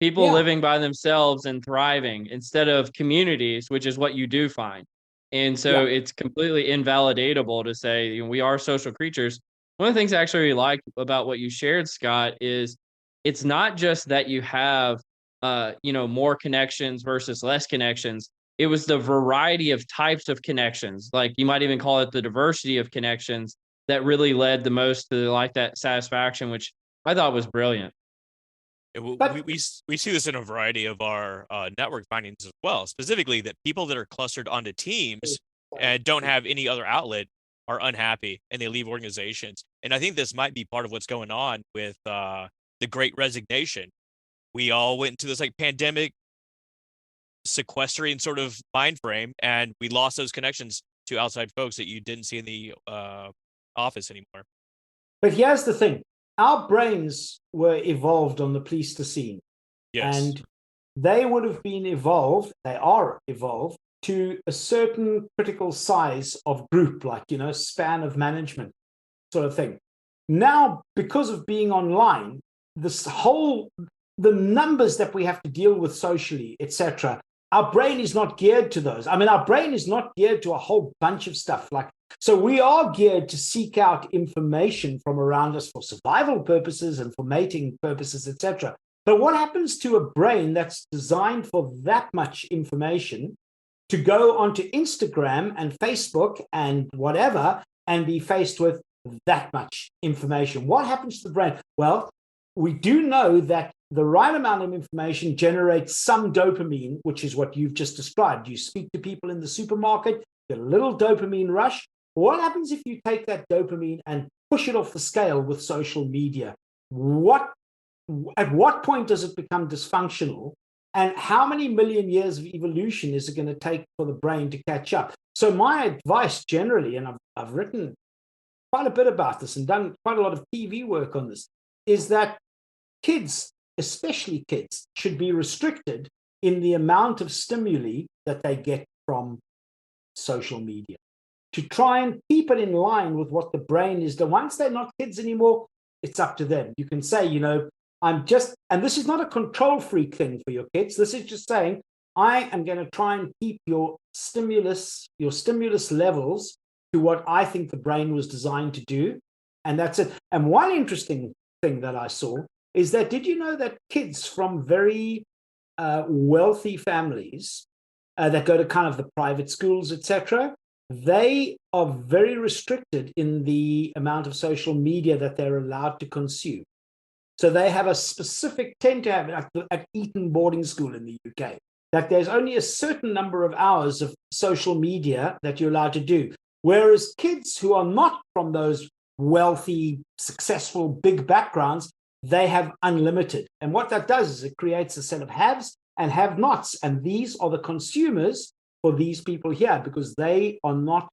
Speaker 2: people
Speaker 4: Yeah.
Speaker 2: living by themselves and thriving instead of communities, which is what you do find. And so
Speaker 4: Yeah.
Speaker 2: it's completely invalidatable to say, we are social creatures. One of the things I actually really like about what you shared, Scott, is it's not just that you have more connections versus less connections. It was the variety of types of connections. Like you might even call it the diversity of connections that really led the most to like that satisfaction, which I thought was brilliant.
Speaker 4: But
Speaker 3: We see this in a variety of our network findings as well. Specifically, that people that are clustered onto teams and don't have any other outlet are unhappy and they leave organizations. And I think this might be part of what's going on with the Great Resignation. We all went into this like pandemic sequestering sort of mind frame, and we lost those connections to outside folks that you didn't see in the office anymore.
Speaker 4: But here's the thing: our brains were evolved on the Pleistocene,
Speaker 3: Yes.
Speaker 4: and they would have been evolved. They are evolved to a certain critical size of group, like span of management, sort of thing. Now, because of being online, the numbers that we have to deal with socially, etc. Our brain is not geared to those. I mean, our brain is not geared to a whole bunch of stuff. So we are geared to seek out information from around us for survival purposes and for mating purposes, etc. But what happens to a brain that's designed for that much information to go onto Instagram and Facebook and whatever and be faced with that much information? What happens to the brain? Well, we do know that the right amount of information generates some dopamine, which is what you've just described. You speak to people in the supermarket, get a little dopamine rush. What happens if you take that dopamine and push it off the scale with social media? At what point does it become dysfunctional? And how many million years of evolution is it going to take for the brain to catch up? So my advice generally, and I've written quite a bit about this and done quite a lot of TV work on this, is that kids, especially kids, should be restricted in the amount of stimuli that they get from social media to try and keep it in line with what the brain is. Once they're not kids anymore, it's up to them. You can say, and this is not a control freak thing for your kids. This is just saying, I am going to try and keep your stimulus levels to what I think the brain was designed to do. And that's it. And one interesting thing that I saw is that, did you know that kids from very wealthy families that go to kind of the private schools, etc., they are very restricted in the amount of social media that they're allowed to consume. So they have a specific, tend to have, at Eton boarding school in the UK, that there's only a certain number of hours of social media that you're allowed to do. Whereas kids who are not from those wealthy, successful, big backgrounds, they have unlimited. And what that does is it creates a set of haves and have-nots. And these are the consumers for these people here, because they are not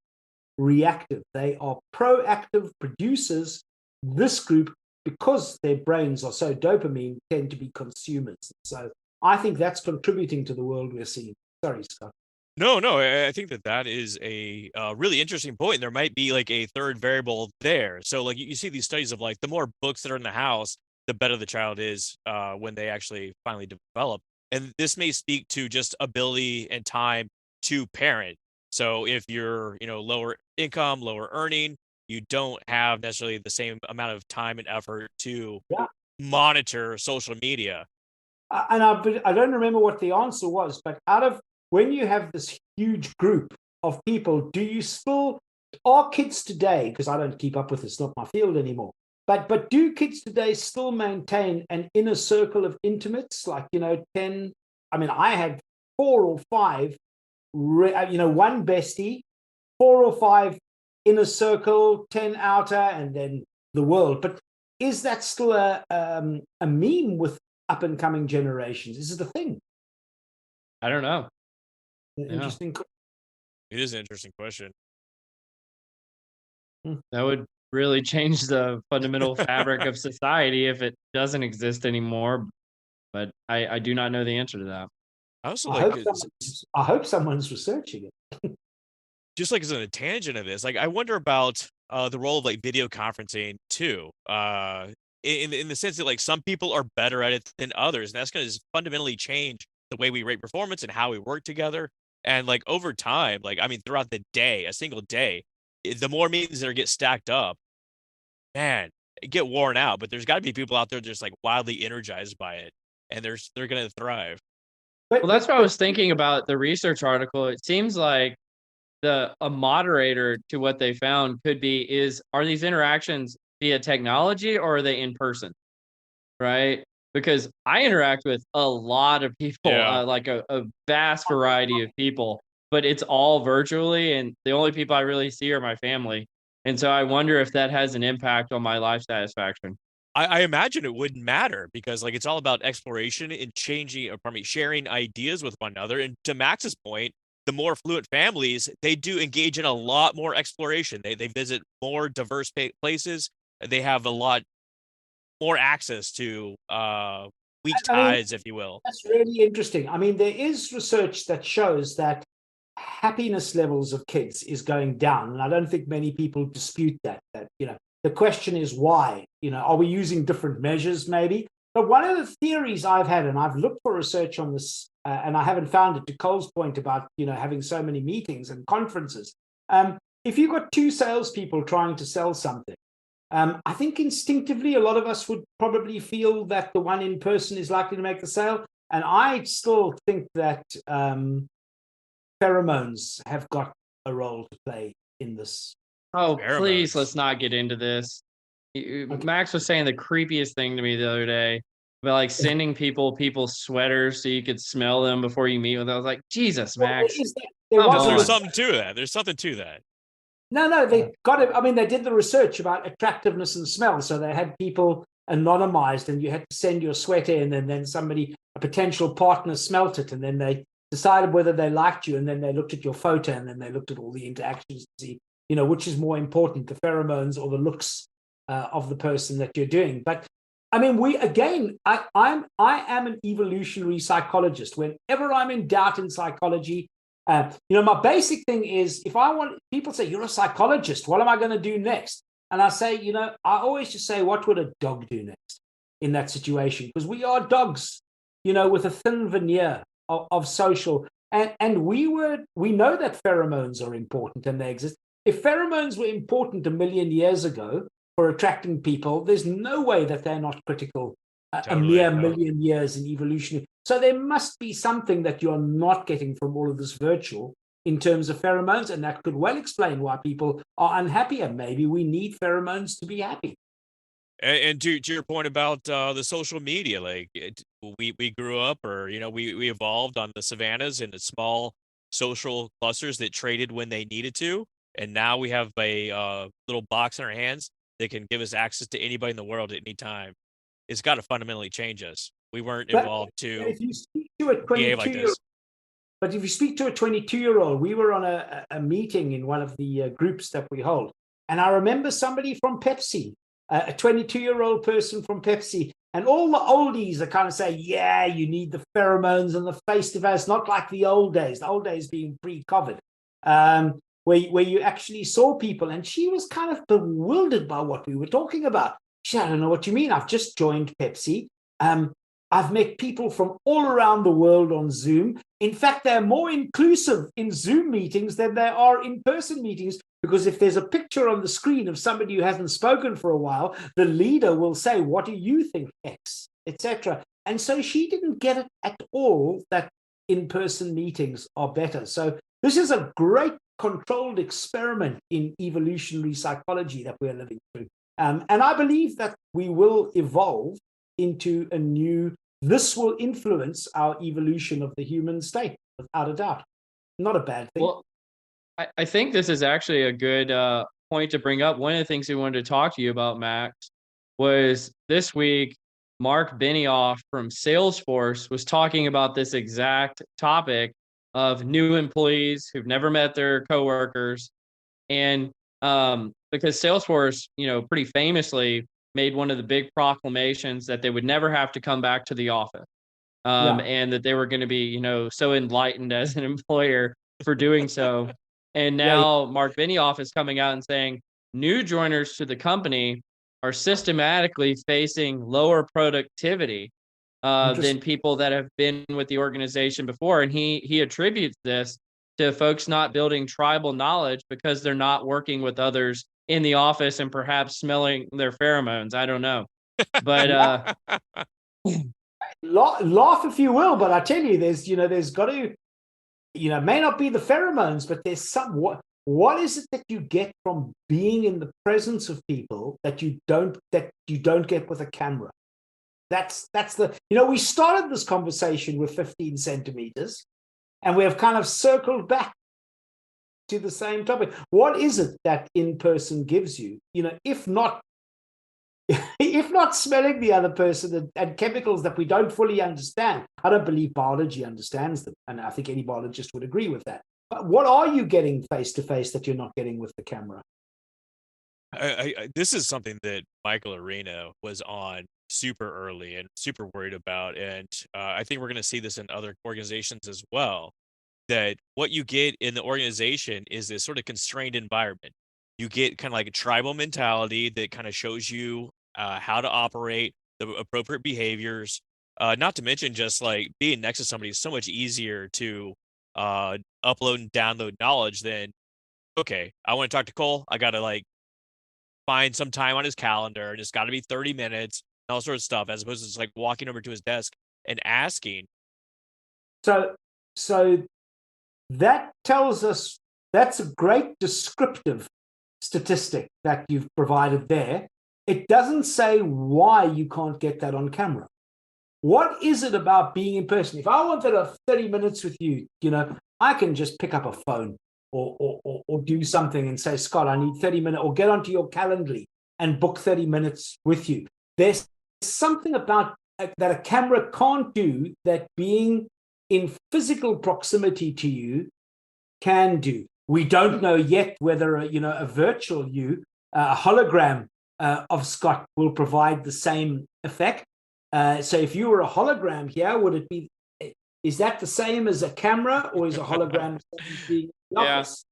Speaker 4: reactive. They are proactive producers. This group, because their brains are so dopamine, tend to be consumers. So I think that's contributing to the world we're seeing. Sorry, Scott.
Speaker 3: No, I think that is a really interesting point. There might be like a third variable there. So like you see these studies of like the more books that are in the house, the better the child is when they actually finally develop. And this may speak to just ability and time to parent. So if you're, lower income, lower earning, you don't have necessarily the same amount of time and effort to monitor social media.
Speaker 4: And I don't remember what the answer was, but when you have this huge group of people, are kids today, because I don't keep up with this, not my field anymore, but do kids today still maintain an inner circle of intimates, like, 10, I had 4 or 5, one bestie, 4 or 5 inner circle, 10 outer, and then the world. But is that still a meme with up and coming generations? Is it a thing?
Speaker 2: I don't know.
Speaker 4: Interesting.
Speaker 3: It is an interesting question.
Speaker 2: That would really change the fundamental fabric of society if it doesn't exist anymore. But I do not know the answer to that.
Speaker 3: I also
Speaker 4: I hope someone's researching it.
Speaker 3: just like as a tangent of this, like I wonder about the role of like video conferencing too. In the sense that like some people are better at it than others, and that's going to fundamentally change the way we rate performance and how we work together. And like over time, like I mean, throughout the day, a single day, the more meetings that are get stacked up, man, get worn out. But there's got to be people out there just like wildly energized by it, and they're going to thrive.
Speaker 2: Well, that's what I was thinking about the research article. It seems like a moderator to what they found could be are these interactions via technology or are they in person? Right? Because I interact with a lot of people,
Speaker 3: Yeah.
Speaker 2: like a vast variety of people, but it's all virtually, and the only people I really see are my family. And so I wonder if that has an impact on my life satisfaction.
Speaker 3: I imagine it wouldn't matter because like it's all about exploration and changing, or pardon me, sharing ideas with one another. And to Max's point, the more fluent families, they do engage in a lot more exploration. They visit more diverse places. They have a lot more access to weak
Speaker 4: I mean,
Speaker 3: tides, if you will.
Speaker 4: that's really interesting. I mean, there is research that shows that happiness levels of kids is going down, and I don't think many people dispute that. The question is why. Are we using different measures, maybe? But one of the theories I've had, and I've looked for research on this, and I haven't found it. To Cole's point about having so many meetings and conferences, if you've got two salespeople trying to sell something. I think instinctively, a lot of us would probably feel that the one in person is likely to make the sale. And I still think that pheromones have got a role to play in this.
Speaker 2: Oh, please,
Speaker 3: Pheromones.
Speaker 2: let's not get into this.
Speaker 4: Okay.
Speaker 2: Max was saying the creepiest thing to me the other day about like sending people's sweaters so you could smell them before you meet with them. I was like, Jesus, Max.
Speaker 4: There
Speaker 2: Come
Speaker 4: was
Speaker 3: There's
Speaker 2: on.
Speaker 3: something to that. There's something to that.
Speaker 4: No, they got it. I mean, they did the research about attractiveness and smell. So they had people anonymized, and you had to send your sweat in, and then a potential partner, smelt it, and then they decided whether they liked you, and then they looked at your photo, and then they looked at all the interactions to see, which is more important, the pheromones or the looks of the person that you're doing. But I mean, I am an evolutionary psychologist. Whenever I'm in doubt in psychology, my basic thing is, people say, you're a psychologist, what am I going to do next? And I say, I always just say, what would a dog do next in that situation? Because we are dogs, with a thin veneer of social. And we know that pheromones are important and they exist. If pheromones were important 1,000,000 years ago for attracting people, there's no way that they're not critical a mere 1,000,000 years in evolution. So there must be something that you're not getting from all of this virtual in terms of pheromones, and that could well explain why people are unhappy, and maybe we need pheromones to be happy.
Speaker 3: And to your point about the social media, like we grew up, or we evolved on the savannas in the small social clusters that traded when they needed to, and now we have a little box in our hands that can give us access to anybody in the world at any time. It's got to fundamentally change us. We weren't
Speaker 4: But
Speaker 3: evolved to
Speaker 4: if you speak to a
Speaker 3: behave like
Speaker 4: 22-year-old,
Speaker 3: this.
Speaker 4: but if you speak to a 22-year-old, we were on a meeting in one of the groups that we hold, and I remember somebody from Pepsi, a 22-year-old person from Pepsi, and all the oldies are kind of saying, yeah, you need the pheromones and the face-to-face, not like the old days being pre-COVID, where you actually saw people, and she was kind of bewildered by what we were talking about. She said, I don't know what you mean. I've just joined Pepsi. I've met people from all around the world on Zoom. In fact, they're more inclusive in Zoom meetings than they are in-person meetings, because if there's a picture on the screen of somebody who hasn't spoken for a while, the leader will say, what do you think, X, etc. And so she didn't get it at all that in-person meetings are better. So this is a great controlled experiment in evolutionary psychology that we're living through. And I believe that we will evolve into this will influence our evolution of the human state, without a doubt. Not a bad thing.
Speaker 2: Well, I think this is actually a good point to bring up. One of the things we wanted to talk to you about, Max, was this week, Mark Benioff from Salesforce was talking about this exact topic of new employees who've never met their coworkers. And because Salesforce, pretty famously made one of the big proclamations that they would never have to come back to the office. And that they were going to be, so enlightened as an employer for doing so. And now Mark Benioff is coming out and saying new joiners to the company are systematically facing lower productivity than people that have been with the organization before. And he attributes this to folks not building tribal knowledge because they're not working with others in the office and perhaps smelling their pheromones. I don't know. But
Speaker 4: laugh if you will, but I tell you, there's got to, may not be the pheromones, but there's some, what is it that you get from being in the presence of people that you don't get with a camera? That's the, we started this conversation with 15 centimeters and we have kind of circled back to the same topic. What is it that in person gives you, if not smelling the other person and chemicals that we don't fully understand? I don't believe biology understands them, and I think any biologist would agree with that. But what are you getting face to face that you're not getting with the camera?
Speaker 3: This is something that Michael Arena was on super early and super worried about, and I think we're going to see this in other organizations as well, that what you get in the organization is this sort of constrained environment. You get kind of like a tribal mentality that kind of shows you how to operate, the appropriate behaviors, not to mention just like being next to somebody is so much easier to upload and download knowledge than, okay, I want to talk to Cole. I got to like find some time on his calendar, and it's got to be 30 minutes, and all sorts of stuff, as opposed to just like walking over to his desk and asking.
Speaker 4: So that tells us, that's a great descriptive statistic that you've provided there. It doesn't say why you can't get that on camera. What is it about being in person? If I wanted 30 minutes with you, I can just pick up a phone or do something and say, Scott, I need 30 minutes, or get onto your Calendly and book 30 minutes with you. There's something about that a camera can't do that being in physical proximity to you can do. We don't know yet whether a virtual a hologram of Scott will provide the same effect. So if you were a hologram here, would it be? Is that the same as a camera, or is a hologram being in the office?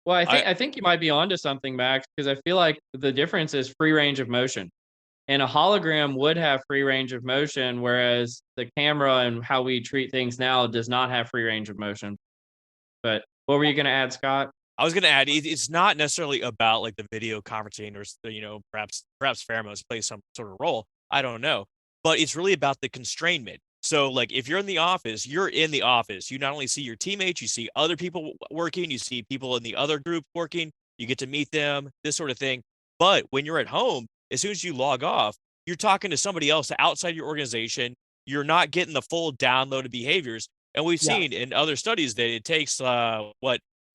Speaker 2: Well, I think you might be onto something, Max, because I feel like the difference is free range of motion. And a hologram would have free range of motion, whereas the camera and how we treat things now does not have free range of motion. But what were you going to add, Scott?
Speaker 3: I was going to add, it's not necessarily about like the video conferencing or, perhaps pheromones play some sort of role. I don't know. But it's really about the constrainment. So like if you're in the office, you're in the office. You not only see your teammates, you see other people working, you see people in the other group working, you get to meet them, this sort of thing. But when you're at home, as soon as you log off, you're talking to somebody else outside your organization. You're not getting the full download of behaviors. And we've seen in other studies that it takes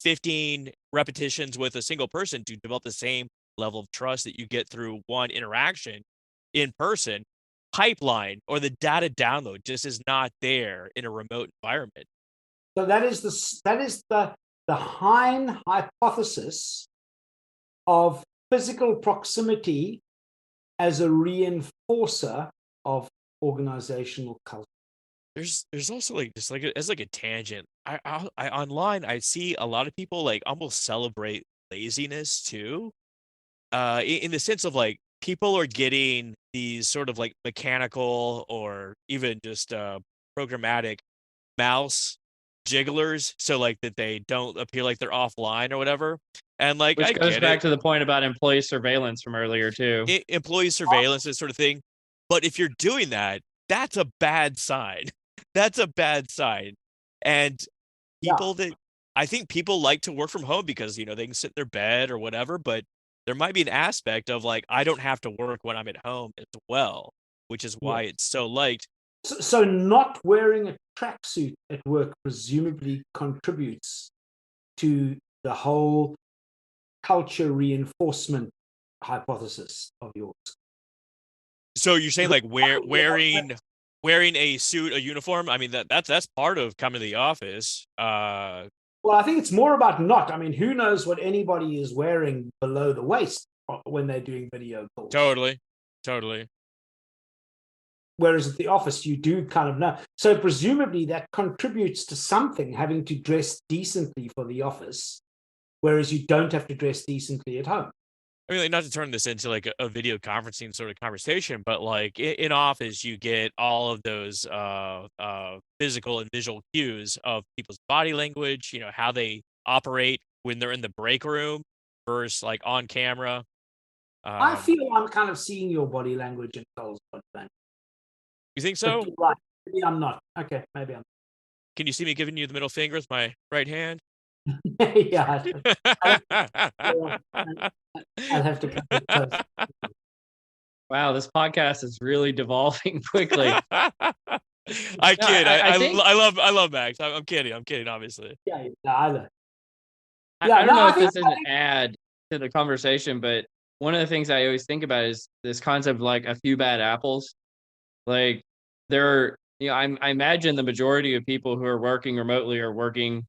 Speaker 3: 15 repetitions with a single person to develop the same level of trust that you get through one interaction in person. Pipeline or the data download just is not there in a remote environment.
Speaker 4: So that is the Hein hypothesis of physical proximity as a reinforcer of organizational culture.
Speaker 3: There's also like just like as like a tangent. I online I see a lot of people like almost celebrate laziness too, in the sense of like people are getting these sort of like mechanical or even just programmatic mouse jigglers, so like that they don't appear like they're offline or whatever. And like
Speaker 2: which goes back to the point about employee surveillance from earlier too.
Speaker 3: Employee surveillance, this sort of thing. But if you're doing that, that's a bad sign. That's a bad sign. And people that I think people like to work from home because they can sit in their bed or whatever, but there might be an aspect of like I don't have to work when I'm at home as well, which is why it's so liked.
Speaker 4: So not wearing a tracksuit at work presumably contributes to the whole culture reinforcement hypothesis of yours.
Speaker 3: So you're saying like wearing a suit, a uniform? I mean that's part of coming to the office.
Speaker 4: Well, I think it's more about not. I mean, who knows what anybody is wearing below the waist when they're doing video calls?
Speaker 3: Totally.
Speaker 4: Whereas at the office, you do kind of know. So presumably that contributes to something, having to dress decently for the office. whereas you don't have to dress decently at home.
Speaker 3: I mean, like, not to turn this into like a video conferencing sort of conversation, but like in office, you get all of those physical and visual cues of people's body language, how they operate when they're in the break room versus like on camera.
Speaker 4: I feel I'm kind of seeing your body language and Cole's body language.
Speaker 3: You think so?
Speaker 4: Right. Maybe I'm not. Okay, maybe I'm.
Speaker 3: Can you see me giving you the middle finger with my right hand?
Speaker 4: Yeah. I'll have to come close.
Speaker 2: Wow, this podcast is really devolving quickly.
Speaker 3: I kid. I love Max. I'm kidding. I'm kidding. Obviously.
Speaker 4: Yeah, I know.
Speaker 2: I don't know if this is an add to the conversation, but one of the things I always think about is this concept of like a few bad apples. Like I imagine the majority of people who are working remotely are working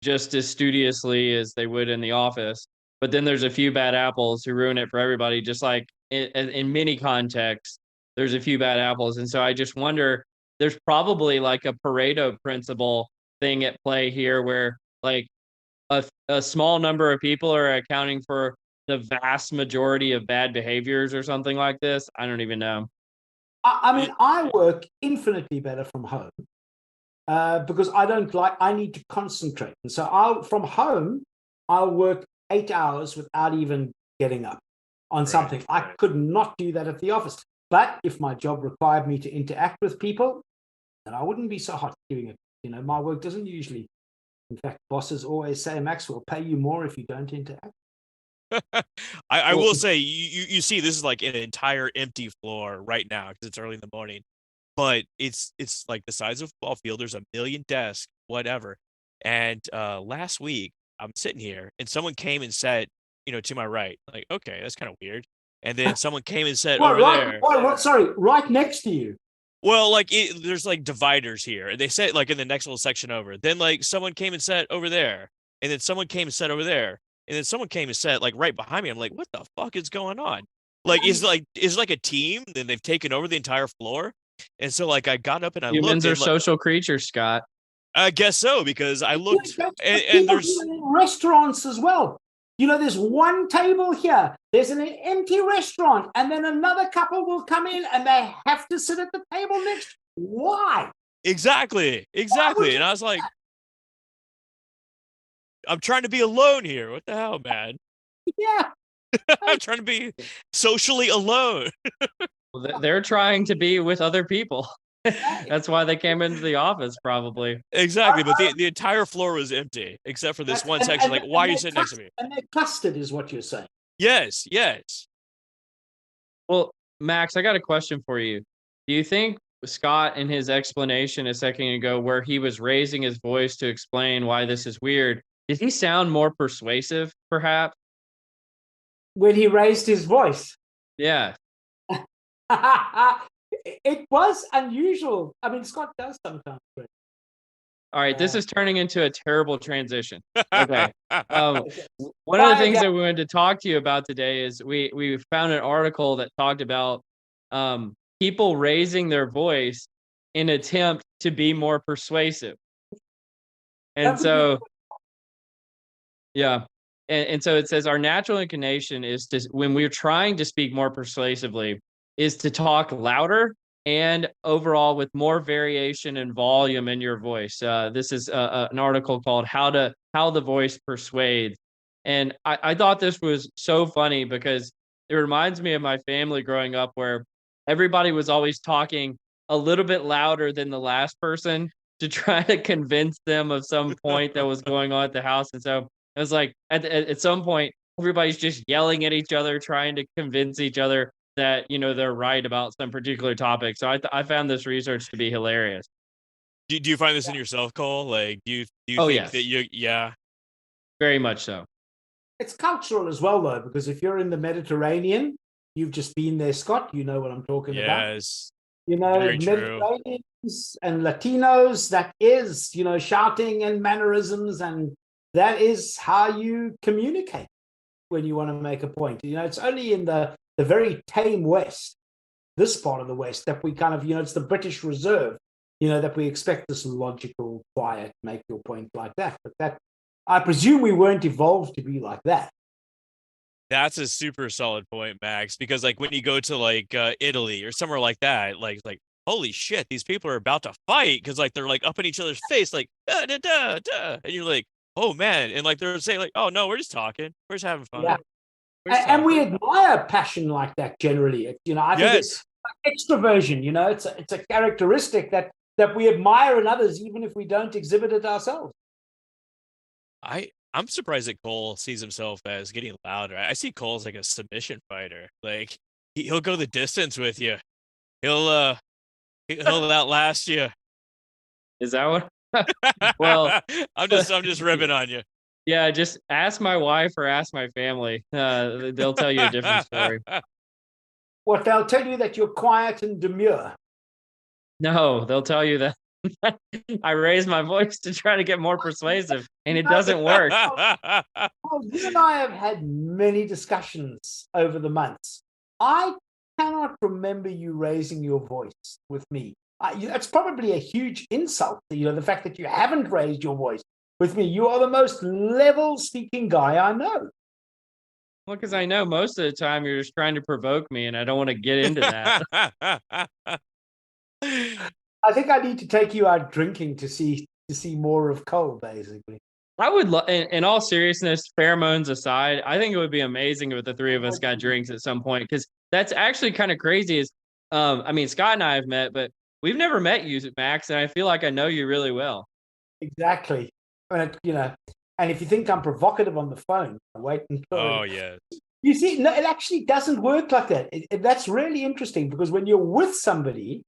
Speaker 2: just as studiously as they would in the office. But then there's a few bad apples who ruin it for everybody, just like in many contexts, there's a few bad apples. And so I just wonder, there's probably like a Pareto principle thing at play here where like a small number of people are accounting for the vast majority of bad behaviors or something like this. I don't even know.
Speaker 4: I mean, I work infinitely better from home because I need to concentrate. And so from home, I'll work 8 hours without even getting up on something. I could not do that at the office. But if my job required me to interact with people, then I wouldn't be so hot doing it. My work doesn't usually. In fact, bosses always say, Max, we'll pay you more if you don't interact.
Speaker 3: I will say, you see, this is like an entire empty floor right now because it's early in the morning, but it's like the size of a football field. There's a million desks, whatever. And last week, I'm sitting here and someone came and said, to my right, like, okay, that's kind of weird. And then someone came and said over there.
Speaker 4: Sorry, right next to you.
Speaker 3: Well, like there's like dividers here, and they said like in the next little section over. Then like someone came and said over there, and then someone came and said over there, and then someone came and said like right behind me. I'm like, what the fuck is going on? Like is like a team, then they've taken over the entire floor, and so like I got up and I looked.
Speaker 2: Humans are social creatures, Scott.
Speaker 3: I guess so because I looked, and there's
Speaker 4: restaurants as well. There's one table here. There's an empty restaurant, and then another couple will come in, and they have to sit at the table next. Why?
Speaker 3: Exactly. And I was like, I'm trying to be alone here. What the hell, man?
Speaker 4: Yeah.
Speaker 3: I'm trying to be socially alone.
Speaker 2: Well, they're trying to be with other people. That's why they came into the office, probably.
Speaker 3: Exactly, but the entire floor was empty except for this one section. Like, why are you sitting next to me?
Speaker 4: And they're clustered, is what you're saying.
Speaker 3: Yes.
Speaker 2: Well, Max, I got a question for you. Do you think Scott, in his explanation a second ago, where he was raising his voice to explain why this is weird, did he sound more persuasive, perhaps?
Speaker 4: When he raised his voice?
Speaker 2: Yeah.
Speaker 4: It was unusual. I mean, Scott does sometimes.
Speaker 2: All right, this is turning into a terrible transition. Okay. One of the things that we wanted to talk to you about today is we found an article that talked about people raising their voice in attempt to be more persuasive. And so, yeah. And so it says our natural inclination is to, when we're trying to speak more persuasively, is to talk louder and overall with more variation and volume in your voice. This is an article called How the Voice Persuades. And I thought this was so funny because it reminds me of my family growing up where everybody was always talking a little bit louder than the last person to try to convince them of some point that was going on at the house. And so it was like at some point, everybody's just yelling at each other, trying to convince each other that, they're right about some particular topic. So I found this research to be hilarious.
Speaker 3: Do you find this in yourself, Cole? Like, do you
Speaker 2: Oh,
Speaker 3: think
Speaker 2: yes.
Speaker 3: that yeah.
Speaker 2: Very much so.
Speaker 4: It's cultural as well, though, because if you're in the Mediterranean, you've just been there, Scott. You know what I'm talking about.
Speaker 3: Yes.
Speaker 4: Mediterraneans and Latinos, that is, shouting and mannerisms, and that is how you communicate when you want to make a point. It's only in the very tame West, this part of the West, that we kind of, it's the British Reserve, that we expect this logical, quiet, make your point like that. But I presume we weren't evolved to be like that.
Speaker 3: That's a super solid point, Max, because like when you go to like Italy or somewhere like that, like holy shit, these people are about to fight because like they're like up in each other's face, like da da da da, and you're like, oh man, and like they're saying like, oh no, we're just talking, we're just having fun.
Speaker 4: Yeah. And we admire passion like that generally. I think it's extroversion. It's a characteristic that we admire in others, even if we don't exhibit it ourselves.
Speaker 3: I'm surprised that Cole sees himself as getting louder. I see Cole as like a submission fighter. Like he'll go the distance with you. He'll outlast you.
Speaker 2: Is that what? Well,
Speaker 3: I'm just ripping on you.
Speaker 2: Yeah, just ask my wife or ask my family. They'll tell you a different story.
Speaker 4: What they'll tell you that you're quiet and demure.
Speaker 2: No, they'll tell you that I raise my voice to try to get more persuasive, and it doesn't work.
Speaker 4: Well, you and I have had many discussions over the months. I cannot remember you raising your voice with me. That's probably a huge insult. The fact that you haven't raised your voice with me. You are the most level speaking guy I know.
Speaker 2: Well, because I know most of the time you're just trying to provoke me, and I don't want to get into that.
Speaker 4: I think I need to take you out drinking to see more of Cole, basically.
Speaker 2: I would, in all seriousness, pheromones aside, I think it would be amazing if the three of us got drinks at some point, because that's actually kind of crazy. I mean, Scott and I have met, but we've never met you, Max, and I feel like I know you really well.
Speaker 4: Exactly. And if you think I'm provocative on the phone, wait until.
Speaker 3: Oh yeah.
Speaker 4: You see, no, it actually doesn't work like that. That's really interesting, because when you're with somebody,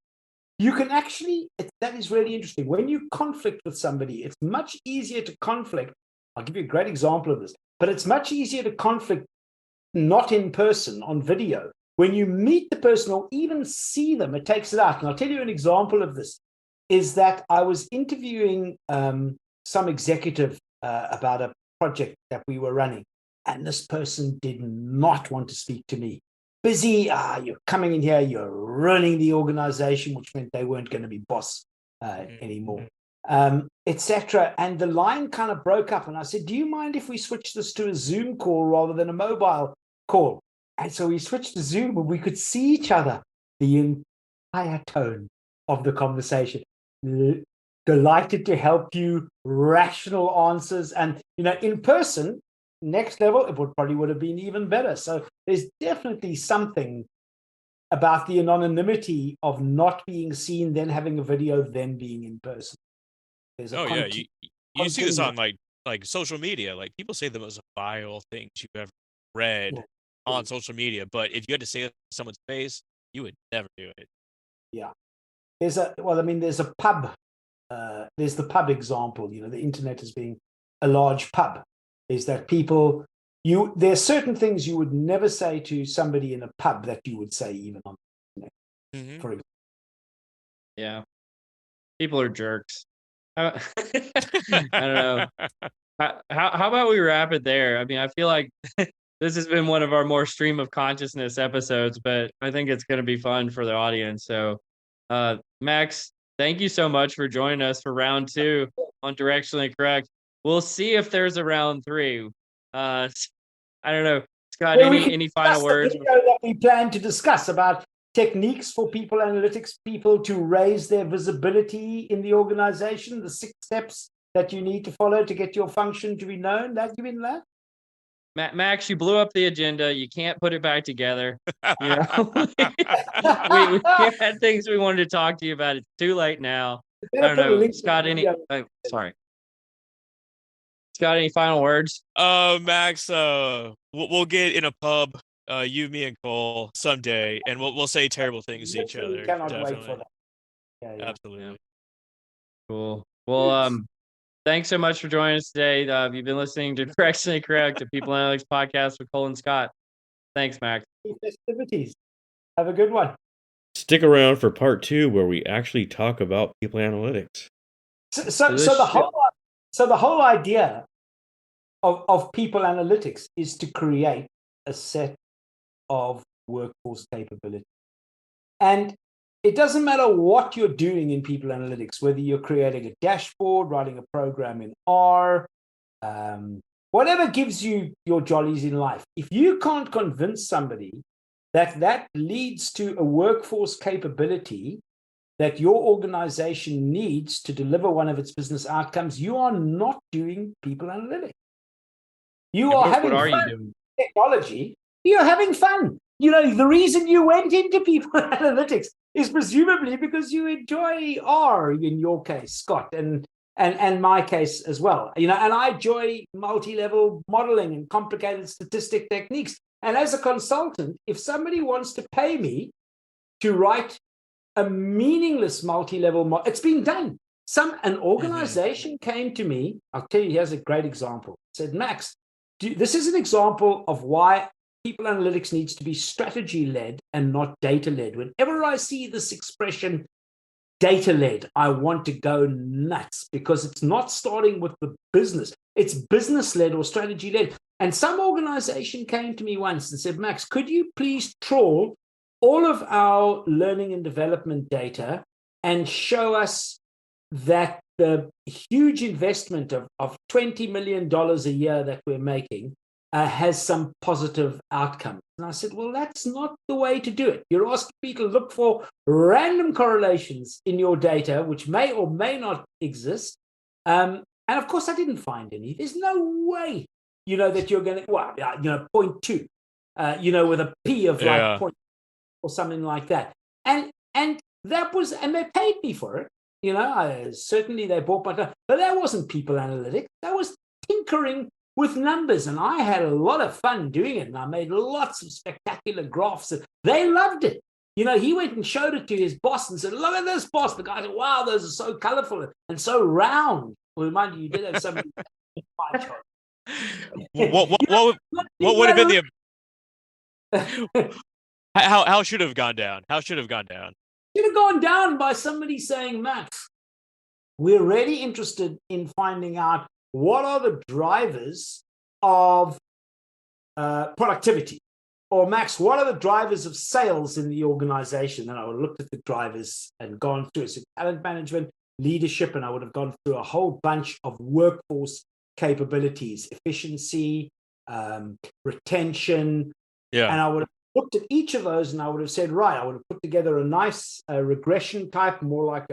Speaker 4: you can actually, that is really interesting. When you conflict with somebody, it's much easier to conflict. I'll give you a great example of this, but it's much easier to conflict not in person, on video. When you meet the person or even see them, it takes it out. And I'll tell you an example of this, is that I was interviewing some executive about a project that we were running, and this person did not want to speak to me. Busy, you're coming in here, you're running the organization, which meant they weren't going to be boss anymore, etc. And the line kind of broke up, and I said, do you mind if we switch this to a Zoom call rather than a mobile call? And so we switched to Zoom, and we could see each other, the entire tone of the conversation. Delighted to help you, rational answers, and in person, next level, it would have been even better. So there's definitely something about the anonymity of not being seen, then having a video, then being in person.
Speaker 3: You see this on like social media. Like people say the most vile things you've ever read on social media, but if you had to say it to someone's face, you would never do it. Yeah.
Speaker 4: There's a pub. There's the pub example. The internet as being a large pub. Is that people, there are certain things you would never say to somebody in a pub that you would say even on the internet, for example.
Speaker 2: Yeah. People are jerks. I don't know. How about we wrap it there? I mean, I feel like this has been one of our more stream of consciousness episodes, but I think it's going to be fun for the audience. So, Max, thank you so much for joining us for round 2 on Directionally Correct. We'll see if there's a round 3. I don't know. Scott, any final words?
Speaker 4: That we plan to discuss about techniques for people analytics people to raise their visibility in the organization, the 6 steps that you need to follow to get your function to be known. That you mean that?
Speaker 2: Max, you blew up the agenda. You can't put it back together. We had things we wanted to talk to you about. It's too late now. I don't know. Scott, sorry. Scott, any final words?
Speaker 3: Max, we'll get in a pub, you, me, and Cole someday, and we'll say terrible things to each other.
Speaker 4: Cannot wait for that.
Speaker 3: Yeah. Absolutely.
Speaker 2: Cool. Well, thanks so much for joining us today. You've been listening to Directionally Correct, the People Analytics Podcast with Cole and Scott. Thanks, Max.
Speaker 4: Festivities. Have a good one.
Speaker 1: Stick around for part 2, where we actually talk about people analytics.
Speaker 4: So the whole idea of people analytics is to create a set of workforce capability. And it doesn't matter what you're doing in people analytics, whether you're creating a dashboard, writing a program in R, whatever gives you your jollies in life. If you can't convince somebody that leads to a workforce capability that your organization needs to deliver one of its business outcomes, you are not doing people analytics. You are having
Speaker 2: What are
Speaker 4: fun
Speaker 2: you doing?
Speaker 4: with technology. You're having fun. The reason you went into people analytics is presumably because you enjoy R, in your case, Scott, and my case as well. And I enjoy multi-level modeling and complicated statistic techniques. And as a consultant, if somebody wants to pay me to write a meaningless multi-level model, it's been done. An organization came to me. I'll tell you, here's a great example. Said, Max, this is an example of why people analytics needs to be strategy-led and not data-led. Whenever I see this expression, data-led, I want to go nuts, because it's not starting with the business. It's business-led or strategy-led. And some organization came to me once and said, Max, could you please trawl all of our learning and development data and show us that the huge investment of $20 million a year that we're making has some positive outcomes. And I said, well, that's not the way to do it. You're asking people to look for random correlations in your data, which may or may not exist. And of course, I didn't find any. There's no way, that you're going to, 0.2, with a P of like point or something like that. And that was, and they paid me for it. Certainly they bought my time, but that wasn't people analytics. That was tinkering with numbers, and I had a lot of fun doing it, and I made lots of spectacular graphs, and they loved it. He went and showed it to his boss and said, look at this, boss. The guy said, wow, those are so colorful and so round. Well, mind you did have some pie chart.
Speaker 3: What would have been the how should have gone down? How should have gone down?
Speaker 4: Should have gone down by somebody saying, Max, we're really interested in finding out what are the drivers of productivity, or Max, what are the drivers of sales in the organization? And I would have looked at the drivers and gone through talent management, leadership, and I would have gone through a whole bunch of workforce capabilities, efficiency, retention, and I would have looked at each of those, and I would have said, right, I would have put together a nice regression type, more like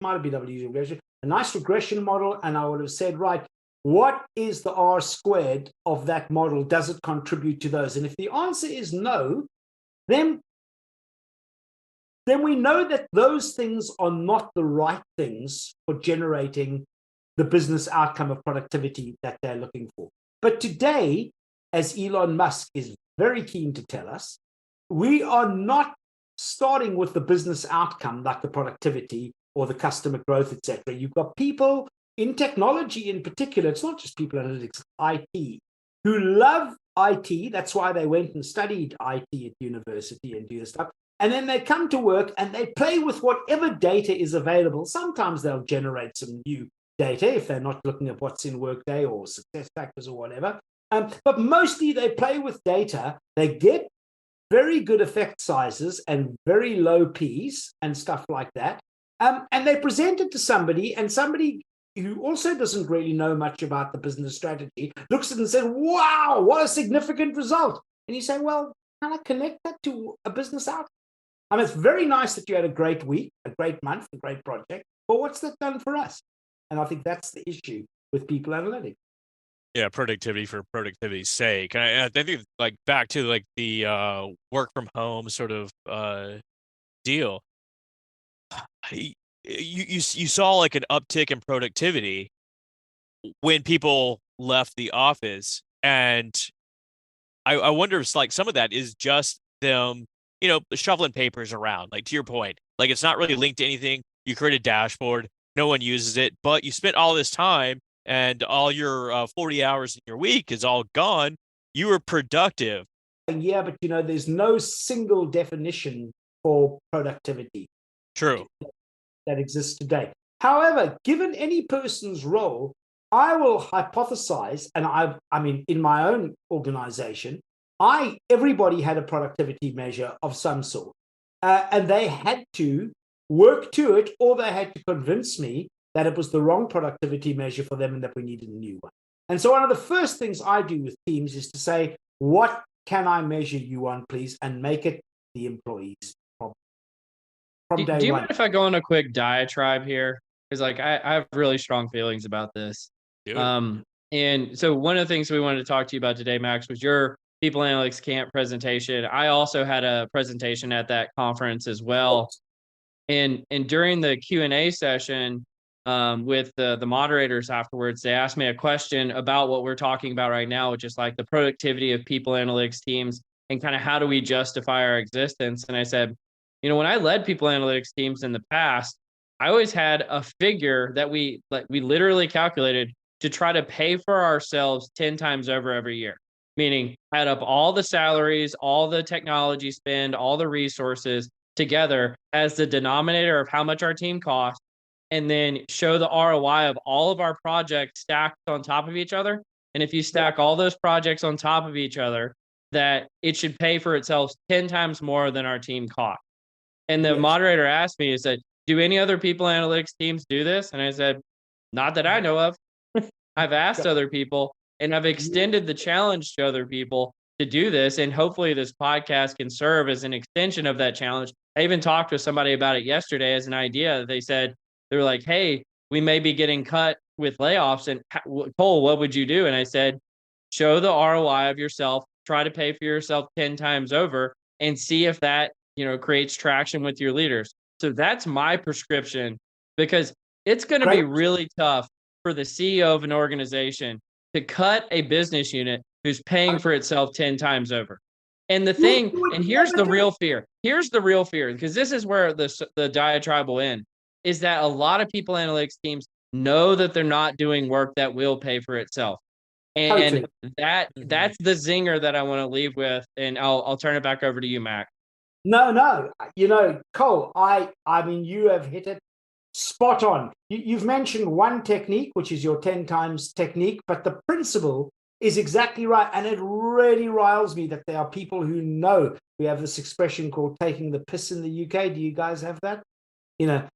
Speaker 4: might have been able to use regression, a nice regression model, and I would have said, right, what is the R squared of that model? Does it contribute to those? And if the answer is no, then we know that those things are not the right things for generating the business outcome of productivity that they're looking for. But today, as Elon Musk is very keen to tell us, we are not starting with the business outcome like the productivity or the customer growth, etc. You've got people in technology in particular, it's not just people analytics, IT, who love IT. That's why they went and studied IT at university and do this stuff. And then they come to work and they play with whatever data is available. Sometimes they'll generate some new data if they're not looking at what's in Workday or SuccessFactors or whatever. But mostly they play with data. They get very good effect sizes and very low Ps and stuff like that. And they present it to somebody, and somebody who also doesn't really know much about the business strategy looks at it and says, wow, what a significant result. And you say, well, can I connect that to a business outcome? I mean, it's very nice that you had a great week, a great month, a great project, but what's that done for us? And I think that's the issue with people analytics.
Speaker 3: Yeah, productivity for productivity's sake. And I think like back to like the work from home sort of deal. You saw like an uptick in productivity when people left the office, and I wonder if like some of that is just them, shuffling papers around. Like to your point, like it's not really linked to anything. You create a dashboard, no one uses it, but you spent all this time and all your 40 hours in your week is all gone. You were productive.
Speaker 4: Yeah, but there's no single definition for productivity.
Speaker 3: True.
Speaker 4: That exists today. However, given any person's role, I will hypothesize, and I mean, in my own organization, everybody had a productivity measure of some sort, and they had to work to it, or they had to convince me that it was the wrong productivity measure for them and that we needed a new one. And so one of the first things I do with teams is to say, what can I measure you on, please, and make it the employees from day
Speaker 2: Do you
Speaker 4: one.
Speaker 2: mind if I go on a quick diatribe here? Because like I have really strong feelings about this.
Speaker 3: Dude.
Speaker 2: And so one of the things we wanted to talk to you about today, Max, was your People Analytics Camp presentation. I also had a presentation at that conference as well. And during the Q&A session with the moderators afterwards, they asked me a question about what we're talking about right now, which is like the productivity of people analytics teams and kind of how do we justify our existence. And I said, when I led people analytics teams in the past, I always had a figure that we literally calculated to try to pay for ourselves 10 times over every year, meaning add up all the salaries, all the technology spend, all the resources together as the denominator of how much our team costs, and then show the ROI of all of our projects stacked on top of each other. And if you stack all those projects on top of each other, that it should pay for itself 10 times more than our team cost. And the moderator asked me, he said, do any other people analytics teams do this? And I said, not that I know of. I've asked other people and I've extended the challenge to other people to do this. And hopefully this podcast can serve as an extension of that challenge. I even talked with somebody about it yesterday as an idea. They said, they were like, hey, we may be getting cut with layoffs. And Cole, what would you do? And I said, show the ROI of yourself, try to pay for yourself 10 times over and see if that, creates traction with your leaders. So that's my prescription, because it's going to be really tough for the CEO of an organization to cut a business unit who's paying for itself 10 times over. And the thing, and here's the real fear. Here's the real fear, because this is where the diatribe will end, is that a lot of people analytics teams know that they're not doing work that will pay for itself. And that's the zinger that I want to leave with. And I'll turn it back over to you, Mac.
Speaker 4: No. Cole, I mean, you have hit it spot on. You've mentioned one technique, which is your 10 times technique, but the principle is exactly right. And it really riles me that there are people who know. We have this expression called taking the piss in the UK. Do you guys have that?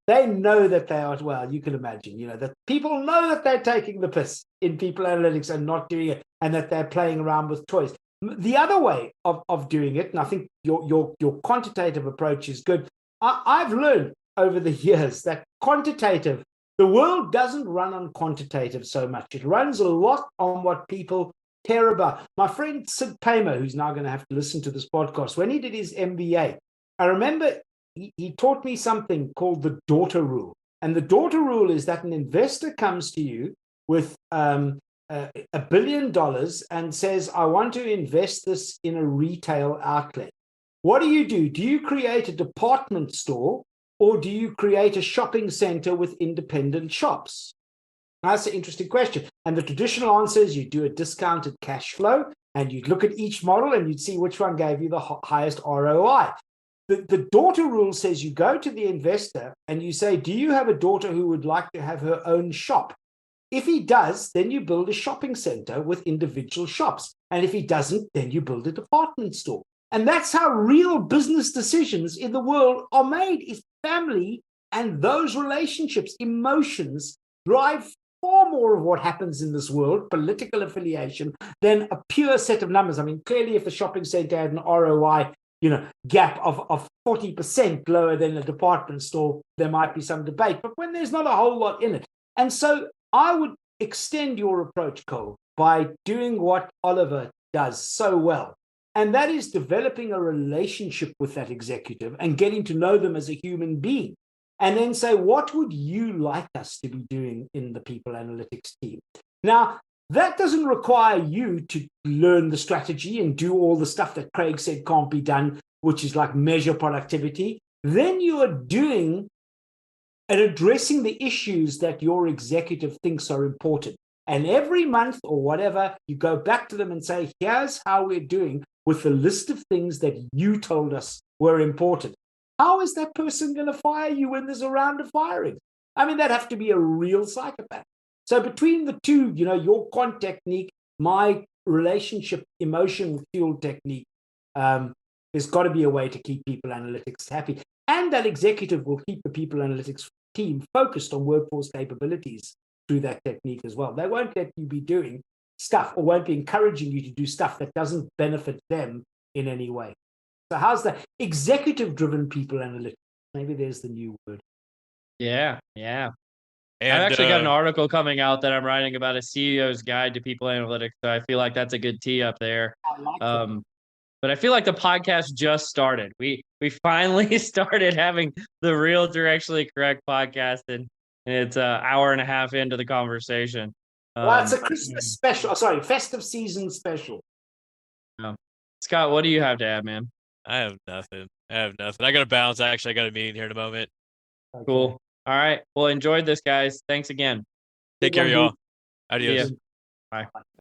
Speaker 4: They know that they are, well, you can imagine, that people know that they're taking the piss in people analytics and not doing it, and that they're playing around with toys. The other way of doing it, and I think your quantitative approach is good. I've learned over the years that the world doesn't run on quantitative so much. It runs a lot on what people care about. My friend Sid Paymer, who's now going to have to listen to this podcast, when he did his MBA, I remember he taught me something called the daughter rule. And the daughter rule is that an investor comes to you with $1 billion and says, I want to invest this in a retail outlet. What do? Do you create a department store, or do you create a shopping center with independent shops? That's an interesting question. And the traditional answer is you do a discounted cash flow, and you'd look at each model and you'd see which one gave you the highest ROI. The daughter rule says you go to the investor and you say, do you have a daughter who would like to have her own shop? If he does, then you build a shopping center with individual shops. And if he doesn't, then you build a department store. And that's how real business decisions in the world are made, is family and those relationships. Emotions drive far more of what happens in this world, political affiliation, than a pure set of numbers. I mean, clearly, if the shopping center had an ROI gap of 40% lower than a department store, there might be some debate. But when there's not a whole lot in it. And so I would extend your approach, Cole, by doing what Oliver does so well. And that is developing a relationship with that executive and getting to know them as a human being. And then say, what would you like us to be doing in the people analytics team? Now, that doesn't require you to learn the strategy and do all the stuff that Craig said can't be done, which is like measure productivity. Then you are doing and addressing the issues that your executive thinks are important. And every month or whatever, you go back to them and say, here's how we're doing with the list of things that you told us were important. How is that person going to fire you when there's a round of firing? I mean, that'd have to be a real psychopath. So between the two, your quant technique, my relationship emotion fueled technique, there's got to be a way to keep people analytics happy. And that executive will keep the people analytics team focused on workforce capabilities through that technique as well. They won't let you be doing stuff or won't be encouraging you to do stuff that doesn't benefit them in any way. So how's that? Executive-driven people analytics. Maybe there's the new word.
Speaker 2: Yeah.
Speaker 3: And
Speaker 2: I've actually got an article coming out that I'm writing about a CEO's guide to people analytics. So I feel like that's a good tee up there.
Speaker 4: I like that.
Speaker 2: But I feel like the podcast just started. We finally started having the real directionally correct podcast, and it's an hour and a half into the conversation.
Speaker 4: Well, it's a Christmas special. Sorry, festive season special.
Speaker 2: Scott, what do you have to add, man?
Speaker 3: I have nothing. I got to bounce. Actually, I got a meeting here in a moment.
Speaker 4: Okay.
Speaker 2: Cool. All right. Well, enjoyed this, guys. Thanks again.
Speaker 3: Take care, y'all. Adios.
Speaker 2: Bye.